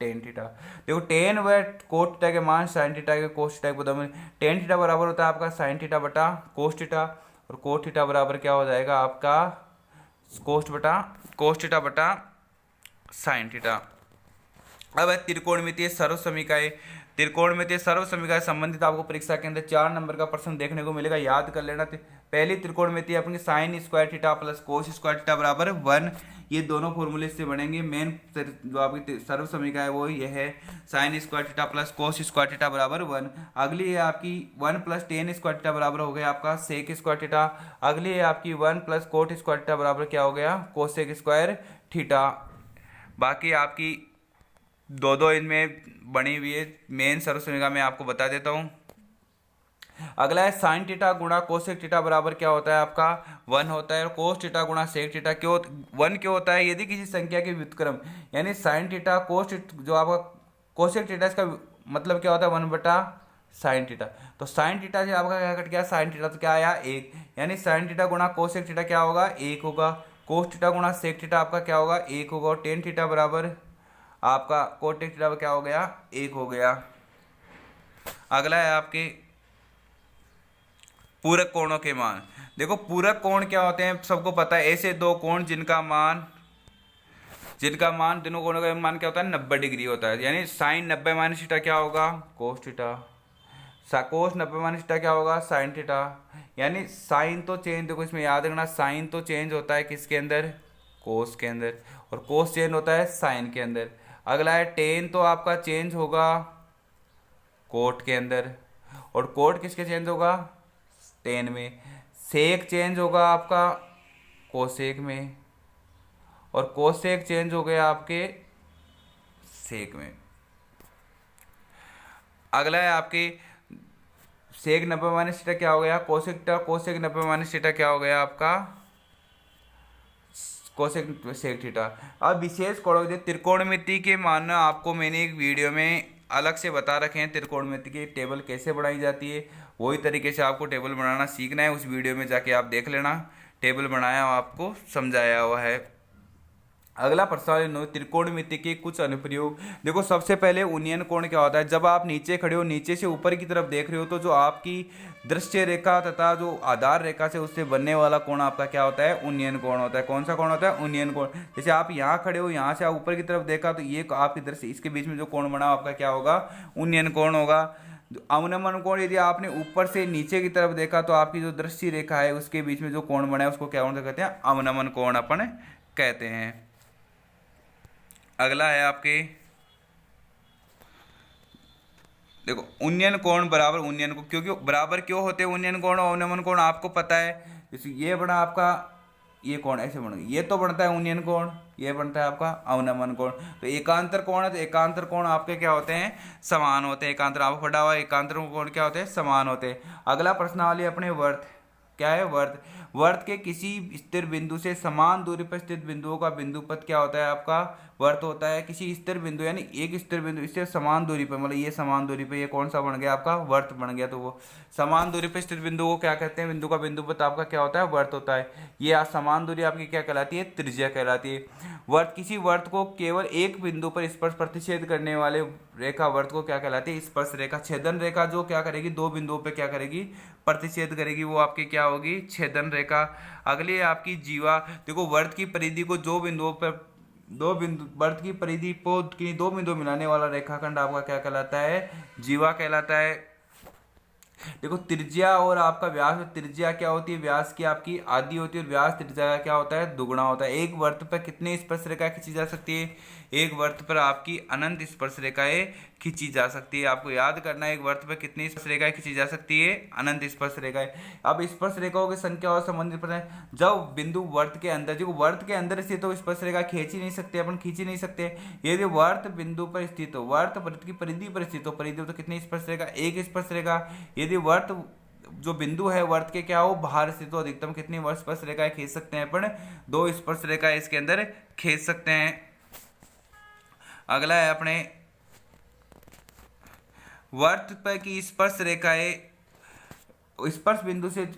टेन थीटा। देखो टेन व कोस थीटा के मान साइन थीटा के कोस थीटा के बदल, टेन थीटा बराबर होता है आपका साइन थीटा बटा कोस थीटा, और कोस थीटा बराबर क्या हो जाएगा आपका? कोस थीटा बटा साइन थीटा। अब है त्रिकोणमितीय सर्व समीकरण। त्रिकोणमितीय सर्व समीकरण संबंधित आपको परीक्षा के अंदर 4 नंबर का प्रश्न देखने को मिलेगा, याद कर लेना। पहली त्रिकोणमिति अपनी sine square theta plus cos square theta बराबर 1, ये दोनों फॉर्मूले से बनेंगे। मेन जो आपकी सर्व समीकरण है वो ये है, sine square theta plus cos square theta बराबर 1। अगली है आपकी 1 प्लस टेन स्क्वायर थीटा बराबर हो गया आपका सेक स्क्वायर थीटा। अगली है आपकी 1 प्लस कोट स्क्वायर थीटा बराबर क्या हो गया? Cosec square theta. बाकी आपकी दो इनमें बनी हुई है। मेन सर्व समीकरण मैं आपको बता देता हूं। अगला है साइन थीटा गुणा कोसेक थीटा बराबर क्या होता है आपका? 1 होता है। और कोस थीटा गुणा सेक थीटा क्यों 1 क्यों होता है? यदि किसी संख्या के व्युत्क्रम, यानी साइन थीटा जो आपका कोसेक थीटा, इसका मतलब क्या होता है? 1 बटा साइन थीटा। तो साइन थीटा से आपका क्या कट गया, साइन थीटा तो क्या आया 1, यानी साइन थीटा गुणा कोसेक थीटा क्या होगा 1 होगा, कोस थीटा गुणा सेक थीटा आपका क्या होगा 1 होगा, और टेन थीटा बराबर आपका कोटेक थीटा क्या हो गया 1 हो गया। अगला है आपके पूरक कोणों के मान। देखो पूरक कोण क्या होते हैं सबको पता है, ऐसे दो कोण जिनका मान दोनों कोणों का मान क्या होता है 90 डिग्री होता है, यानी साइन 90 माइनस थीटा क्या होगा कोस थीटा, कोस 90 माइनस थीटा क्या होगा साइन थीटा। यानी साइन तो चेंज, देखो इसमें याद रखना साइन तो चेंज होता है किसके अंदर कोस के अंदर, और कोस चेंज होता है साइन के अंदर। अगला है टेन तो आपका चेंज होगा कोट के अंदर, और कोट किसके चेंज होगा टेन में। सेक चेंज होगा आपका कोसेक में, और कोसेक चेंज हो गया आपके सेक में। अगला है आपके सेक 90 माइनस थीटा क्या हो गया cosec theta, cosec 90 minus theta क्या हो गया आपका कोसेक सेक थीटा। अब विशेष कोण त्रिकोणमिति के मान आपको मैंने एक वीडियो में अलग से बता रखे हैं, त्रिकोणमिति की टेबल कैसे बनाई जाती है, वही तरीके से आपको टेबल बनाना सीखना है। उस वीडियो में जाके आप देख लेना, टेबल बनाया आपको समझाया हुआ है। अगला प्रश्न त्रिकोणमिति के कुछ अनुप्रयोग। देखो सबसे पहले उन्नयन कोण क्या होता है, जब आप नीचे खड़े हो नीचे से ऊपर की तरफ देख रहे हो तो जो आपकी दृश्य रेखा तथा जो आधार रेखा से उससे बनने वाला कोण आपका क्या होता है उन्नयन कोण होता है। कौन सा कोण होता है उन्नयन कोण। जैसे आप यहाँ खड़े हो, यहाँ से आप ऊपर की तरफ देखा तो ये आपकी दृश्य इसके बीच में जो कोण बना आपका क्या होगा उन्नयन कोण होगा। अवनमन कोण यदि आपने ऊपर से नीचे की तरफ देखा तो आपकी जो दृश्य रेखा है उसके बीच में जो कोण बना है उसको क्या कहते हैं अवनमन कोण अपन कहते हैं। अगला है आपके देखो उन्नयन कोण बराबर उन्नयन को, क्योंकि बराबर क्यों होते हैं उन्नयन कोण और अवनमन कोण आपको पता है। जैसे ये बना आपका ये कोण ऐसे बन गया, ये तो बनता है उन्नयन कोण, ये बनता है आपका अवनमन कोण। तो एकांतर कोण है तो एकांतर कोण आपके क्या होते हैं समान होते हैं। एकांतर आपको पढ़ा हुआ एकांतर कोण क्या होते हैं समान होते हैं। अगला प्रश्नावली अपने वर्त क्या है वर्त। वर्त के किसी स्थिर बिंदु से समान दूरी पर स्थित बिंदुओं का बिंदुपथ क्या होता है आपका वर्त होता है। किसी स्थिर बिंदु यानी एक स्थिर बिंदु इससे समान दूरी पर, मतलब ये समान दूरी पर ये कौन सा बन गया आपका वर्त बन गया। तो वो समान दूरी पर स्थित बिंदु को क्या कहते हैं, बिंदु का बिंदुपथ आपका क्या होता है वर्त होता है। ये समान दूरी आपकी क्या कहलाती है त्रिज्या कहलाती है। वर्त किसी वर्त को केवल एक बिंदु पर स्पर्श प्रतिच्छेद करने वाले रेखा वर्त को क्या कहलाती है स्पर्श रेखा। छेदन रेखा जो क्या करेगी दो बिंदुओं पे क्या करेगी प्रतिच्छेद करेगी, वो आपकी क्या होगी छेदन रेखा। अगली है आपकी जीवा। देखो वर्त की परिधि को दो बिंदुओं पर वर्त की परिधि को दो बिंदु मिलाने वाला रेखाखंड आपका क्या कहलाता है जीवा कहलाता है। देखो त्रिज्या और आपका व्यास, त्रिज्या क्या होती है व्यास की आपकी आधी होती है और व्यास त्रिज्या का क्या होता है दुगुना होता है। एक वर्त पर कितनी स्पर्श रेखाएं खींची जा सकती है, एक वर्त पर आपकी अनंत स्पर्श रेखाएं खींची जा सकती है। आपको याद करना है एक वर्त पर कितनी स्पर्श रेखाएं खींची जा सकती है अनंत स्पर्श रेखाएं। अब स्पर्श रेखाओं की संख्या और संबंधित पता है जब बिंदु वर्त के अंदर, जो वर्त के अंदर स्थित हो स्पर्श रेखा खींच ही नहीं सकते अपन, खींच ही नहीं सकते। यदि वर्त बिंदु पर स्थित हो, वर्त वर्त की परिधि पर स्थित हो, परिधि तो कितनी स्पर्श रेखा एक स्पर्श रेखा। यदि वर्त जो बिंदु है वर्त के क्या हो बाहर स्थित हो, अधिकतम कितनी स्पर्श रेखाएं खींच सकते हैं अपन दो स्पर्श रेखाएं इसके अंदर खींच सकते हैं। अगला है अपने वर्त पर की स्पर्श रेखाएं स्पर्श बिंदु से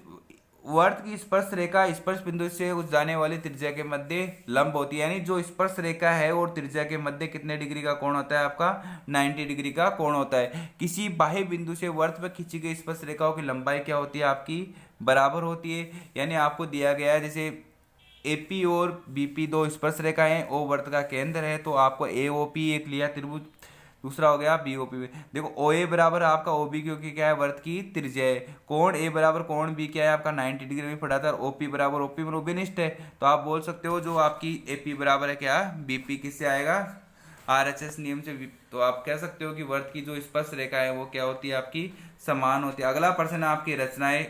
वर्त की स्पर्श रेखा स्पर्श बिंदु से जाने वाली त्रिज्या के मध्य लंब होती है। यानी जो स्पर्श रेखा है और त्रिज्या के मध्य कितने डिग्री का कोण होता है आपका 90 डिग्री का कोण होता है। किसी बाह्य बिंदु से वर्त पर खींची गई स्पर्श रेखाओं की लंबाई क्या होती है आपकी बराबर होती है। यानी आपको दिया गया है जैसे एपी और बीपी दो स्पर्श रेखाएं ओ वर्त का केंद्र है, तो आपको एओपी एक लिया त्रिभुज, दूसरा हो गया बीओपी। देखो ओ ए बराबर आपका ओ बी क्योंकि क्या है वर्त की त्रिज्या है। कोण ए बराबर कोण बी क्या है आपका 90 डिग्री में पढ़ा था। और ओपी बराबर ओपी में रोबिनिस्ट है, तो आप बोल सकते हो जो आपकी एपी बराबर है क्या बीपी किससे आएगा आरएचएस नियम से। तो आप कह सकते हो कि वर्त की जो स्पर्श रेखा है वो क्या होती है आपकी समान होती है। अगला प्रश्न है आपकी रचनाएं,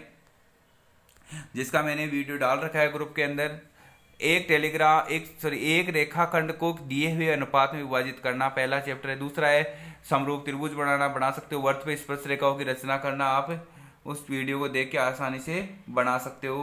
जिसका मैंने वीडियो डाल रखा है ग्रुप के अंदर। एक रेखाखंड को दिए हुए अनुपात में विभाजित करना पहला चैप्टर है। दूसरा है समरूप त्रिभुज बना सकते हो। वर्त पे स्पर्श रेखाओं की रचना करना आप उस वीडियो को देख के आसानी से बना सकते हो।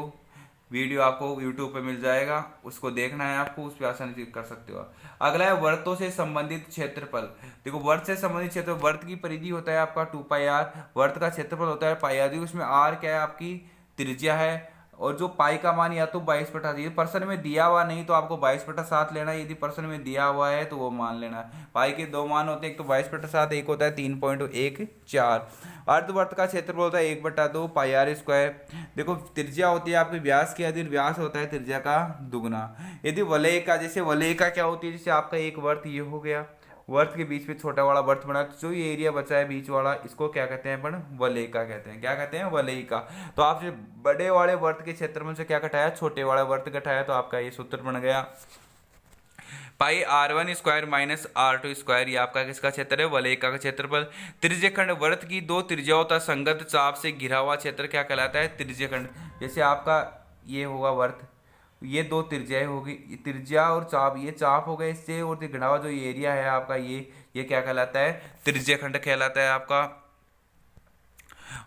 वीडियो आपको यूट्यूब पे मिल जाएगा, उसको देखना है आपको, उस पर आसानी से कर सकते हो। अगला है वर्तों से संबंधित क्षेत्रफल। देखो वर्त से संबंधित क्षेत्र, वर्त की परिधि होता है आपका 2 पाई आर, वर्त का क्षेत्रफल होता है पाई आर, उसमें आर क्या है आपकी त्रिज्या है, और जो पाई का मान या तो 22/7, ये पर्सन में दिया हुआ नहीं तो आपको 22/7 लेना है, यदि पर्सन में दिया हुआ है तो वो मान लेना है। पाई के दो मान होते हैं, एक तो 22/7, एक होता है 3.14। अर्धवर्त का क्षेत्रफल होता है 1/2 पाई आर स्क्वायर। देखो त्रिज्या होती है आपके व्यास की, यदि व्यास होता है त्रिज्या का दुगना। यदि वलय का, जैसे वलय का क्या होती है, जैसे आपका एक वर्त ये हो गया, वर्त के बीच में छोटा वाला वर्त बना, तो जो ये एरिया बचा है बीच वाला, इसको क्या कहते हैं अपन, वलयिका कहते हैं। क्या कहते हैं, वलयिका। तो आपसे बड़े वाले वर्त के क्षेत्रफल से क्या घटाया, छोटे वाला वर्त घटाया, तो आपका ये सूत्र बन गया पाई r1 square minus r2 square. ये आपका किसका क्षेत्र है, वलयिका का क्षेत्रफल। त्रिज्यखंड, वर्त की दो त्रिज्याओं तथा संगत चाप से घिरा हुआ क्षेत्र क्या कहलाता है, त्रिज्यखंड। जैसे आपका ये होगा वर्त, ये दो त्रिज्याएं होगी, त्रिज्या और चाप, ये चाप हो गए इससे, और घिरा हुआ जो ये एरिया है आपका, ये क्या कहलाता है, त्रिज्यखंड कहलाता है आपका।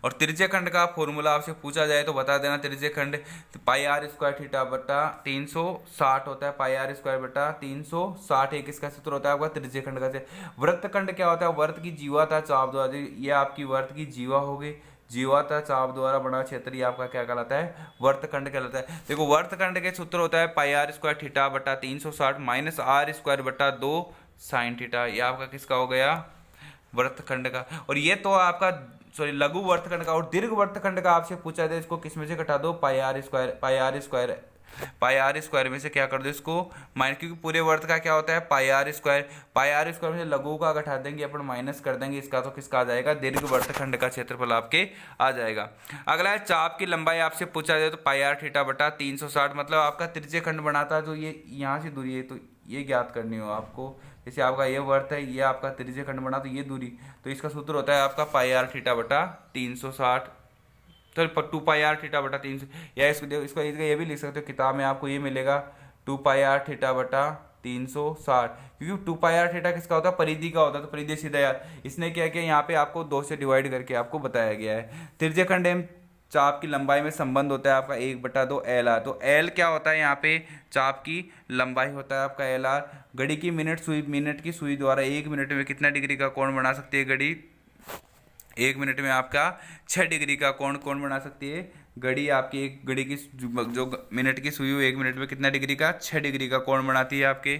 और त्रिज्यखंड का फॉर्मूला आपसे पूछा जाए तो बता देना, त्रिज्यखंड पाई आर स्क्वायर थीटा बटा 360 होता है, पाई आर स्क्वायर बटा 360 एक इसका सूत्र होता है आपका त्रिज्यखंड का। वृत्तखंड क्या होता है, वर्त की जीवा था चाप द्वारा, ये आपकी वर्त की जीवा होगी, जीवा था चाप द्वारा बना क्षेत्र, ये आपका क्या कहलाता है, वर्तखंड कहलाता है। देखो वर्तखंड के सूत्र होता है पाई आर स्क्वायर थीटा बटा 360 माइनस आर स्क्वायर बटा 2 साइन थीटा। ये आपका किसका हो गया, वर्तखंड का। और ये तो आपका सॉरी लघु वर्तखंड का। और दीर्घ वर्तखंड का आपसे पूछा जाए, इसको किस में से घटा दो, pi R square, pi R square में से क्या कर दो इसको माइनस, क्योंकि पूरे वर्त का क्या होता है pi R square, pi R square में से लघु का घटा देंगे अपन, माइनस कर देंगे इसका, तो किसका आ जाएगा, दीर्घ वर्तखंड का क्षेत्रफल आपके आ जाएगा। अगला है चाप की लंबाई आपसे पूछा जाए तो पाई आर थीटा बटा 360, मतलब आपका त्रिज्यखंड बनाता है, जो ये यहाँ से दूरी है तो ये ज्ञात करनी हो आपको। जैसे आपका ये वर्त है, ये आपका त्रिज्यखंड बना तो ये दूरी, तो इसका सूत्र होता है आपका पाई आर थीटा बटा 360, तो 2 पाई आर थीटा बटा 300, या इसको ये भी लिख सकते हो, किताब में आपको ये मिलेगा 2 पाई आर थीटा बटा 360, क्योंकि 2 पाई आर थीटा किसका होता है, परिधि का होता है, तो परिधि सीधा यार, इसने क्या किया यहाँ पे आपको 2 से डिवाइड करके आपको बताया गया है। त्रिज्यखंड एवं चाप की लंबाई में संबंध होता है आपका 1/2 एल आर। तो एल क्या होता है यहाँ पे, चाप की लंबाई होता है आपका एल आर। घड़ी की मिनट की सुई द्वारा 1 मिनट में कितना डिग्री का कोण बना सकती है घड़ी, 1 मिनट में आपका 6 डिग्री का कोण बना सकती है घड़ी। आपकी एक घड़ी की जो मिनट की सुई 1 मिनट में कितना डिग्री का, 6 डिग्री का कोण बनाती है आपके।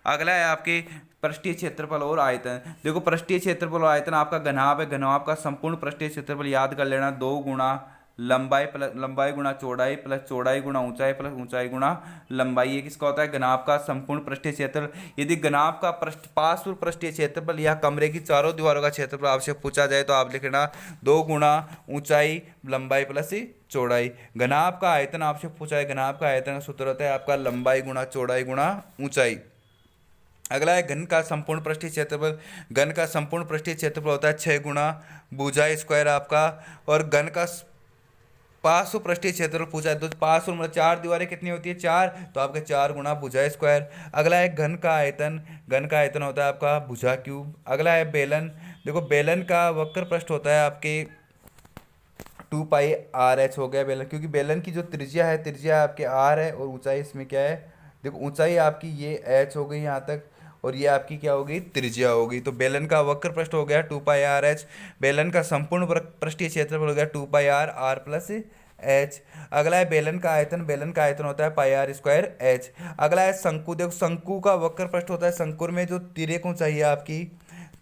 अगला है आपके पृष्ठीय क्षेत्रफल और आयतन। देखो पृष्ठीय क्षेत्रफल और आयतन आपका घनाभ है, घनाभ का संपूर्ण पृष्ठीय क्षेत्रफल याद कर लेना, 2 गुणा लंबाई गुणा चौड़ाई प्लस चौड़ाई गुणा ऊंचाई प्लस ऊंचाई गुणा लंबाई। ये किसका होता है, घनाभ का संपूर्ण पृष्ठीय क्षेत्रफल। यदि घनाभ का पार्श्व पृष्ठीय क्षेत्रफल या कमरे की चारों दीवारों का क्षेत्रफल आपसे पूछा जाए तो आप लिखना 2 गुणा ऊंचाई लंबाई प्लस चौड़ाई। घनाभ का आयतन आपसे पूछा है, घनाभ का आयतन का सूत्र होता है आपका लंबाई गुणा चौड़ाई गुणा ऊंचाई। अगला है घन का संपूर्ण पृष्ठीय क्षेत्रफल। घन का संपूर्ण पृष्ठीय क्षेत्रफल होता है 6 गुणा भुजा स्क्वायर आपका। और घन का पार्श्व पृष्ठीय क्षेत्रफल पूछा है तो पार्श्व मतलब 4 दीवारें कितनी होती है, 4, तो आपके 4 गुणा भुजा स्क्वायर। अगला है घन का आयतन, घन का आयतन होता है आपका भुजा क्यूब। अगला है बेलन। देखो बेलन का वक्र पृष्ठ होता है आपके 2 पाई आर एच हो गया बेलन, क्योंकि बेलन की जो त्रिज्या है, त्रिज्या आपके आर है और ऊंचाई इसमें क्या है, देखो ऊंचाई आपकी ये एच हो गई यहाँ तक, और ये आपकी क्या होगी, त्रिज्या होगी। तो बेलन का वक्र पृष्ठ हो गया 2 पाई आर एच। बेलन का संपूर्ण पृष्ठीय क्षेत्रफल हो गया 2 पाई आर प्लस एच। अगला है बेलन का आयतन। बेलन का आयतन होता है पाई आर स्क्वायर एच। अगला है शंकु। देखो शंकु का वक्र पृष्ठ होता है, शंकुर में जो तिर्यक ऊंचाई है आपकी,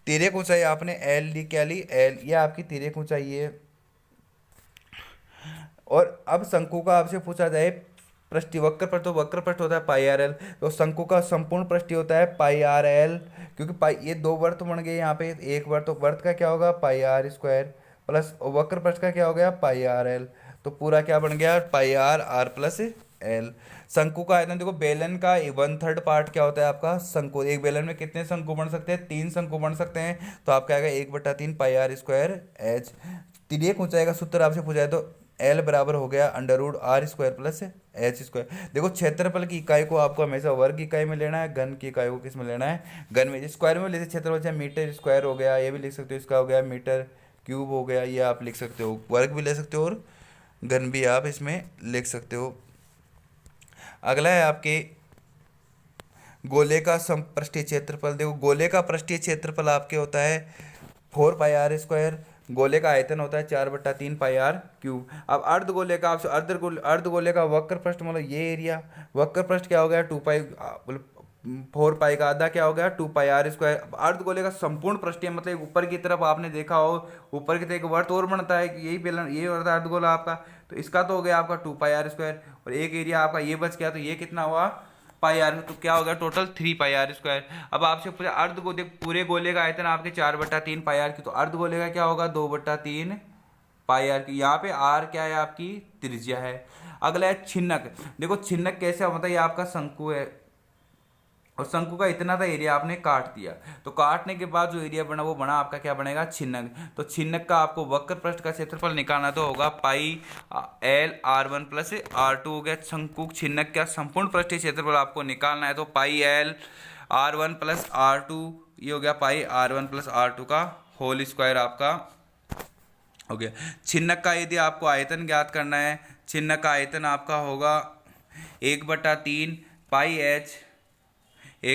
तिर्यक ऊंचाई आपने एल ली, क्या ली, एल, ये आपकी तिर्यक ऊंचाई है। और अब शंकु का आपसे पूछा जाए पृष्ठीय वक्र पृष्ठ, तो वक्र पृष्ठ होता है पाई आर एल। तो शंकु का संपूर्ण पृष्ठीय होता है पाई आर एल, क्योंकि पाई ये 2 वर्त बन गए यहाँ पे, एक वर्त, तो वर्त का क्या होगा पाई आर स्क्वायर प्लस वक्र पृष्ठ का क्या हो गया पाई आर एल, तो पूरा क्या बन गया पाई आर आर प्लस एल। शंकु का आयतन देखो, बेलन का 1/3 पार्ट क्या होता है आपका शंकु। एक बेलन में कितने शंकु बन सकते हैं, 3 शंकु बन सकते हैं, तो आपका आएगा 1/3 पाई आर स्क्वायर एच। तिर्यक ऊंचाई का सूत्र आपसे पूछा है तो एल बराबर हो गया √r square plus H square. देखो क्षेत्रफल की इकाई को आपको हमेशा वर्ग इकाई में लेना है, घन की इकाई को किस में लेना है, घन में। स्क्वायर में लेते क्षेत्रफल, चाहे मीटर स्क्वायर हो गया, ये भी लिख सकते हो, इसका हो गया मीटर क्यूब हो गया, ये आप लिख सकते हो, वर्ग भी ले सकते हो और घन भी आप इसमें लिख सकते हो। अगला है आपके गोले का समपृष्ठीय क्षेत्रफल। देखो गोले का पृष्ठीय क्षेत्रफल आपके होता है 4 πr²। गोले का आयतन होता है 4/3 πr³। अब अर्धगोले का आपसे अर्धगोले का वक्र पृष्ठ मतलब ये एरिया, वक्र पृष्ठ क्या हो गया 2 पाई, 4 पाई का आधा क्या हो गया 2 πr²। अर्धगोले का संपूर्ण पृष्ठीय मतलब ऊपर की तरफ आपने देखा हो, ऊपर की तरफ एक वर्त और बनता है, यही बेलन ये होता है अर्धगोला आपका, तो इसका तो हो गया आपका 2 πr²। और एक एरिया आपका ये बच गया, तो ये कितना हुआ πr, तो क्या हो गया टोटल 3 πr²। अब आपसे पूरे अर्ध को देख, पूरे गोले का आयतन आपके 4/3 πr की, तो अर्ध गोले का क्या होगा 2/3 πr की। यहाँ पे r क्या है आपकी त्रिज्या है। अगला है छिन्नक। देखो छिन्नक कैसे होता है, ये आपका शंकु है और शंकु का इतना सा एरिया आपने काट दिया, तो काटने के बाद जो एरिया बना वो बना आपका क्या बनेगा छिन्नक। तो छिन्नक का आपको वक्र पृष्ठ का क्षेत्रफल निकालना तो होगा πl r1 + r2 हो गया। शंकु छिन्नक का संपूर्ण पृष्ठीय क्षेत्रफल आपको निकालना है, तो πl r1 + r2 ये हो गया πr1 + r2 का होल स्क्वायर आपका हो गया। छिन्नक का यदि आपको आयतन ज्ञात करना है, छिन्नक का आयतन आपका होगा 1/3 r1² +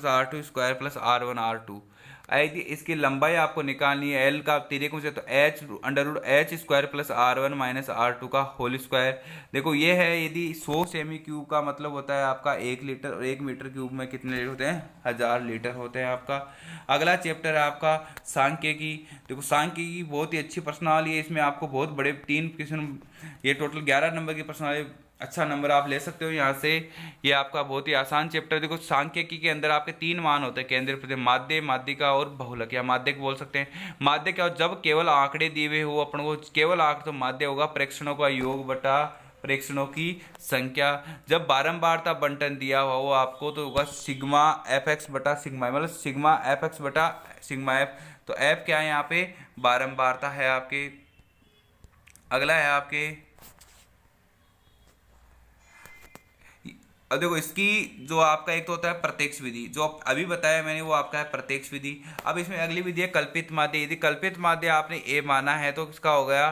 r2² + r1r2। यदि इसकी लंबाई आपको निकालनी है एल का तिर्यक से, तो h√h² + r1 - r2 का होल स्क्वायर। देखो ये है, यदि 100 सेमी क्यूब का मतलब होता है आपका 1 लीटर, और 1 मीटर क्यूब में कितने लीटर होते हैं 1000 लीटर होते हैं आपका। अगला चैप्टर है आपका सांख्यिकी। देखो सांख्यिकी बहुत ही अच्छी प्रश्नावली है, इसमें आपको बहुत बड़े 3 किस्म, ये टोटल 11 नंबर की प्रश्नावली, अच्छा नंबर आप ले सकते हो यहाँ से। ये आपका बहुत ही आसान चैप्टर। देखो सांख्यिकी के अंदर आपके 3 मान होते हैं, केंद्रीय प्रतिबिंब, माध्य, माध्यिका और बहुलक, या माध्यक बोल सकते हैं। माध्य क्या हो, जब केवल आंकड़े दिए हुए हो अपन को, केवल आंकड़े, तो माध्य होगा प्रेक्षणों का योग बटा प्रेक्षणों की संख्या। जब बारंबारता बंटन दिया हुआ हो आपको, तो होगा सिग्मा fx बटा सिग्मा, मतलब सिग्मा fx बटा सिग्मा f। तो f क्या है यहाँ पे बारंबारता है आपके। अगला है आपके, अब देखो इसकी जो आपका एक तो होता है प्रत्यक्ष विधि, जो अभी बताया मैंने वो आपका है प्रत्यक्ष विधि। अब इसमें अगली विधि है कल्पित माध्य। यदि कल्पित माध्य आपने ए माना है तो इसका हो गया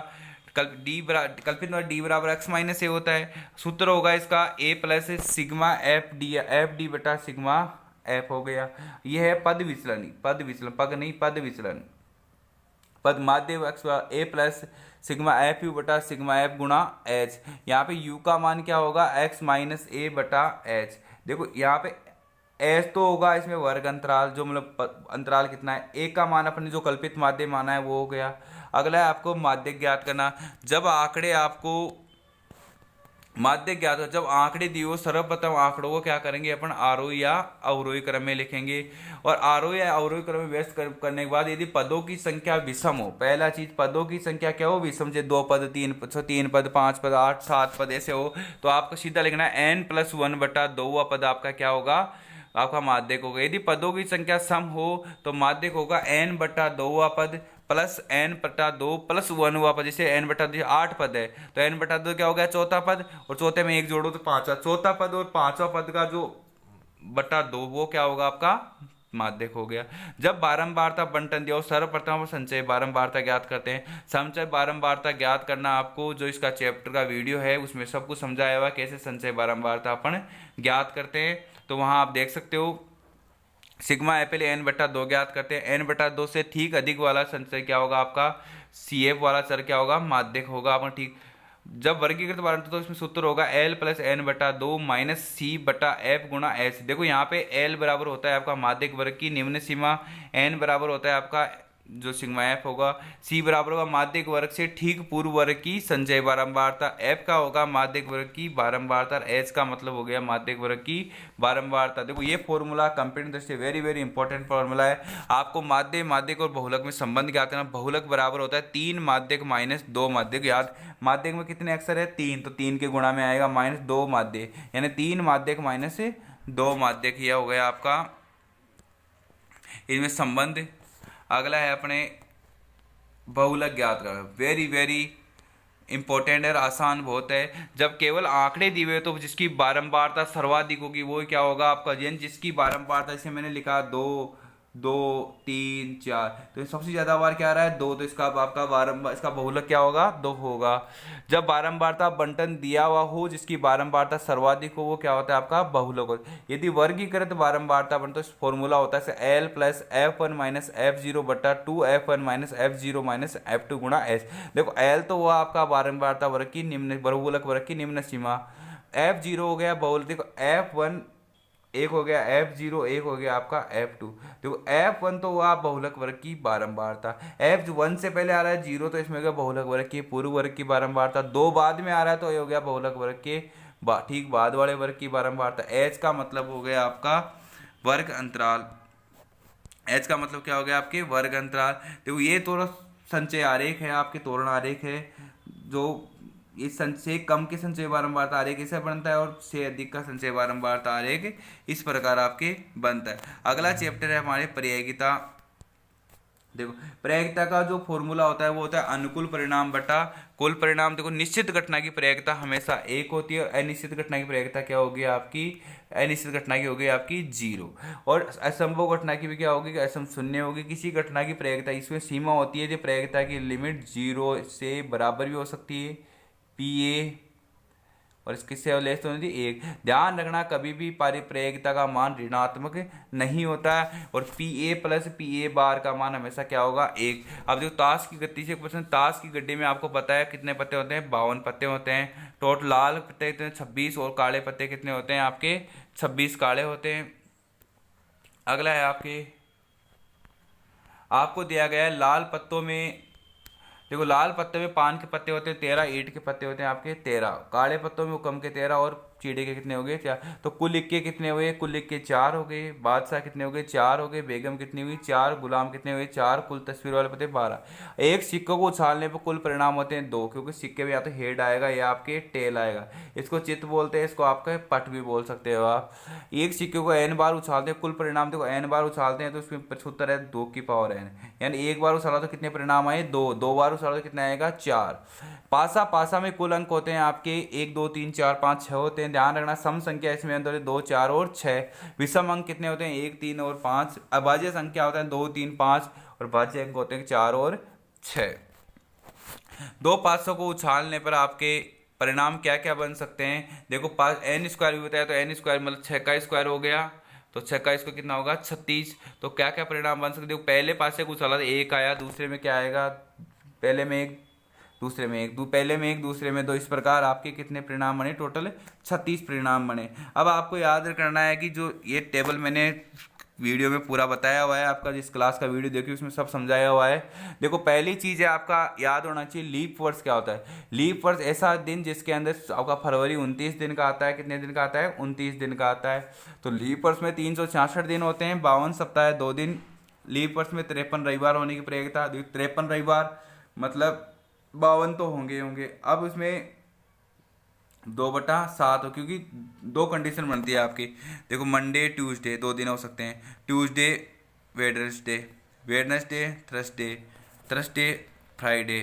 कल्पित माध्य d बराबर x - a होता है। सूत्र होगा इसका a + सिग्मा एफ डी बटा सिग्मा एफ हो गया। यह है पद विचलन, पद विचलन, पद माध्य a + सिग्मा एफ यू बटा सिग्मा एफ गुणा एच। यहाँ पे u का मान क्या होगा x - a बटा h। देखो यहाँ पे h तो होगा इसमें वर्ग अंतराल, जो मतलब अंतराल कितना है, a का मान अपने जो कल्पित माध्य माना है वो हो गया। अगला है आपको माध्य ज्ञात करना। जब आंकड़े आपको माध्य ज्ञात हो, जब आंकड़े दिए हो, सर्वप्रथम आंकड़ों को क्या करेंगे अपन आरोही या अवरोही क्रम में लिखेंगे, और आरोही या अवरोही क्रम में व्यस्त करने के बाद यदि पदों की संख्या विषम हो, पहला चीज पदों की संख्या क्या हो विषम, जैसे 2 पद 3 पद 5 पद 8 7 पद ऐसे हो, तो आपको सीधा लिखना है n+1/2 पद आपका क्या होगा आपका माध्यक होगा। यदि पदों की संख्या सम हो तो माध्यक होगा n/2 पद प्लस n/2 + 1 पद। जैसे n/2 8 पद है तो n/2 क्या हो गया चौथा पद, और चौथे में 1 जोड़ो तो 5वां, चौथा पद और 5वां पद का जो /2 वो क्या होगा आपका माध्यक हो गया। जब बारंबारता बंटन दिया हो, सर्वप्रथम संचय बारंबारता ज्ञात करते हैं। संचय बारंबारता ज्ञात करना आपको जो इसका चैप्टर का वीडियो है उसमें सब कुछ समझाया हुआ कैसे संचय बारंबारता अपन ज्ञात करते हैं, तो वहां आप देख सकते हो। सिग्मा एफ n/2 ज्ञात करते हैं, n/2 से ठीक अधिक वाला संचय क्या होगा आपका CF वाला चर क्या होगा माध्यक होगा अपन ठीक। जब वर्गीकृत बारंबारता तो इसमें सूत्र होगा L + n/2 - C/F गुणा H। देखो यहाँ पे L बराबर होता है आपका माध्यक वर्ग की निम्न सीमा, n बराबर होता है आपका जो सिग्मा एफ होगा, C बराबर होगा माध्यक वर्ग से ठीक पूर्व वर्ग की संचय बारंबारता, F का होगा माध्यक वर्ग की बारंबारता, H का मतलब हो गया माध्यक वर्ग की बारंबारता। देखो ये फॉर्मूला कंप्यूटर दृष्टि वेरी वेरी इंपॉर्टेंट फॉर्मूला है। आपको माध्य माध्यक और बहुलक में संबंध क्या करना, बहुलक बराबर होता है 3 माध्यक - 2 माध्यक। याद माध्यक में कितने अक्षर है 3, तो 3 के गुणा में आएगा -2 माध्य, यानी 3 माध्यक - 2 माध्यक। यह हो गया आपका इनमें संबंध। अगला है अपने बहुलक ज्ञात करना, वेरी वेरी इंपॉर्टेंट है, आसान बहुत है। जब केवल आंकड़े दिए हुए तो जिसकी बारंबारता सर्वाधिक होगी वो क्या होगा आपका जिसकी बारंबारता, जैसे मैंने लिखा 2 2 3 4, तो सबसे ज्यादा बार क्या आ रहा है 2, तो इसका आपका बारंबार इसका बहुलक क्या होगा 2 होगा। जब बारंबारता बंटन दिया हुआ हो जिसकी बारंबारता सर्वाधिक हो वो क्या होता है आपका बहुलक होता है। यदि वर्गीकृत बारंबारता बन तो फॉर्मूला होता है L plus F1 minus F0 बटा 2F1 minus F0 minus F2 गुणा एस। देखो एल तो हुआ आपका बारंबारता वर्ग की निम्न बहुलक वर्ग की निम्न सीमा, F0 हो गया बहुलक, देखो F1 एक हो गया, F0 एक हो गया आपका F2। देखो F1 तो हुआ बहुलक वर्ग की बारंबारता, F1 से पहले आ रहा है 0 तो इसमें हो गया बहुलक वर्ग की पूर्व वर्ग की बारंबारता, 2 बाद में आ रहा है तो ये हो गया बहुलक वर्ग के ठीक बाद वाले वर्ग की बारंबारता। H का मतलब हो गया आपका वर्ग अंतराल, H का मतलब क्या हो गया आपके वर्ग अंतराल। देखो ये थोड़ा संचय आरेख है आपके त्वरण आरेख है, जो ये संचय कम के संचय बारंबारता आरेख ऐसा बनता है और से अधिक का संचय बारंबारता आरेख इस प्रकार आपके बनता है। अगला चैप्टर है हमारे पर्यायिकता। देखो पर्यायिकता का जो फॉर्मूला होता है वो होता है अनुकूल परिणाम बटा कुल परिणाम। देखो निश्चित घटना की पर्यायिकता हमेशा 1 होती है, अनिश्चित घटना की पर्यायिकता क्या होगी आपकी, अनिश्चित घटना की होगी आपकी 0, और असंभव घटना की भी क्या होगी असम शून्य होगी। किसी घटना की पर्यायिकता इसमें सीमा होती है जो पर्यायिकता की लिमिट 0 से बराबर भी हो सकती है PA, और इसके लेस तो नहीं एक। ध्यान रखना कभी भी पर्यायिकता का मान ऋणात्मक नहीं होता है, और PA प्लस PA बार का मान हमेशा क्या होगा 1। अब जो ताश की गति से क्वेश्चन, ताश की गड्डी में आपको पता है कितने पत्ते होते हैं 52 पत्ते होते हैं टोटल, लाल पत्ते कितने 26, और काले पत्ते कितने होते हैं आपके 26 काले होते हैं। अगला है आपको दिया गया है लाल पत्तों में, देखो लाल पत्ते में पान के पत्ते होते हैं 13, ईंट के पत्ते होते हैं आपके 13, काले पत्तों में हुक्म के 13, और चीड़े के कितने हो गए 4। तो कुल इक्के कितने हुए, कुल इक्के 4 हो गए। बादशाह कितने हो गए 4 हो गए। बेगम कितनी हुई 4। गुलाम कितने हुए 4। कुल तस्वीर वाले पत्ते 12। एक सिक्कों को उछालने पर कुल परिणाम होते हैं 2, क्योंकि सिक्के में या तो हेड आएगा या आपके टेल आएगा। इसको चित्त बोलते हैं, इसको आपका पट भी बोल सकते हो आप। एक सिक्के को n बार उछालते हैं, कुल परिणाम देखो n बार उछालते हैं तो उसमें 75 है 2 की पावर n, यानी एक बार उछाला तो कितने परिणाम आए 2, 2 बार उछाला तो कितना आएगा 4। पासा पासा में कुल अंक होते हैं आपके 1 2 3 4 5 6 होते हैं। ध्यान रखना सम संख्या इसमें अंदर 2 4 और 6। विषम अंक कितने होते हैं 1 3 और 5। अभाज्य संख्या होता है 2 3 5, और भाज्य अंक होते हैं 4 और 6। दो पासों को उछालने पर आपके परिणाम क्या क्या बन सकते हैं, देखो पास n स्क्वायर भी बताया तो n स्क्वायर मतलब 6 का स्क्वायर हो गया, तो 6 का स्क्वायर कितना होगा 36। तो क्या क्या परिणाम बन सकते हैं, देखो पहले पासे को उछाला तो 1 आया, दूसरे में क्या आएगा, पहले में 1 दूसरे में 1, पहले में 1 दूसरे में 2, इस प्रकार आपके कितने परिणाम बने टोटल 36 परिणाम बने। अब आपको याद करना है कि जो ये टेबल मैंने वीडियो में पूरा बताया हुआ है, आपका जिस क्लास का वीडियो देखिए उसमें सब समझाया हुआ है। देखो पहली चीज़ है आपका याद होना चाहिए लीप वर्ष क्या होता है। लीप वर्ष ऐसा दिन जिसके अंदर आपका फरवरी 29 दिन का आता है, कितने दिन का आता है 29 दिन का आता है। तो लीप वर्ष में 366 दिन होते हैं, 52 सप्ताह 2 दिन। लीप वर्ष में 53 रविवार होने की प्रयोगिता, 53 रविवार मतलब 52 तो होंगे। अब उसमें 2/7 हो, क्योंकि 2 कंडीशन बनती है आपकी। देखो मंडे ट्यूसडे 2 दिन हो सकते हैं, Tuesday Wednesday, Wednesday Thursday, Thursday Friday,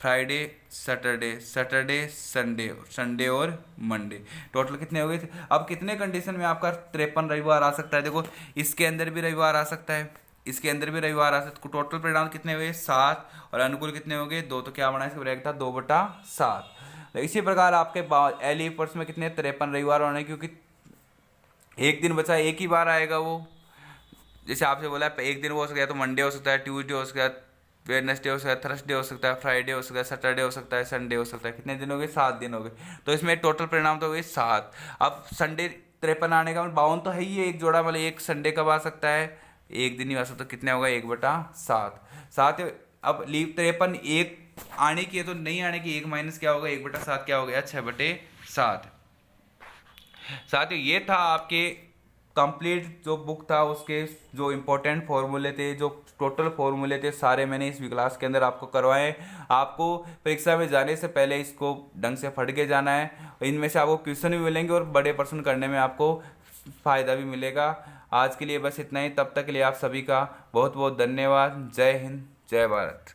Friday Saturday, Saturday Sunday, Sunday और मंडे। टोटल कितने हो गए। अब कितने कंडीशन में आपका 53 रविवार आ सकता है, देखो इसके अंदर भी रविवार आ सकता है, इसके अंदर भी रविवार आ सकता है। टोटल परिणाम कितने हुए 7, और अनुकूल कितने हो गए 2, तो क्या बना इसका ब्रेक था 2/7। इसी प्रकार आपके लीप वर्ष में कितने 53 रविवार होने, क्योंकि एक दिन बचा एक ही बार आएगा वो। जैसे आपसे बोला है एक दिन वो हो सकता है तो मंडे हो सकता है, ट्यूसडे हो सकता है, वेडनेसडे हो सकता है, थर्सडे हो सकता है, फ्राइडे हो सकता है, सैटरडे हो सकता है, संडे हो सकता है। कितने दिन हो गए 7 दिन हो गए। तो इसमें टोटल परिणाम तो हो गए 7। अब संडे 53 आने का 52 तो है ही है, एक जोड़ा मतलब एक संडे कब आ सकता है, एक दिन ही आ सकता है। तो कितने होगा 1/7 7। अब लीप 53 एक आने की है तो नहीं आने की, 1 माइनस क्या होगा 1/7 क्या हो गया 6/7। साथियों ये था आपके कंप्लीट जो बुक था, उसके जो इम्पोर्टेंट फॉर्मूले थे, जो टोटल फॉर्मूले थे सारे मैंने इस क्लास के अंदर आपको करवाए। आपको परीक्षा में जाने से पहले इसको ढंग से पढ़ के जाना है। इनमें से आपको क्वेश्चन भी मिलेंगे और बड़े प्रश्न करने में आपको फ़ायदा भी मिलेगा। आज के लिए बस इतना ही, तब तक के लिए आप सभी का बहुत बहुत धन्यवाद। जय हिंद, जय भारत।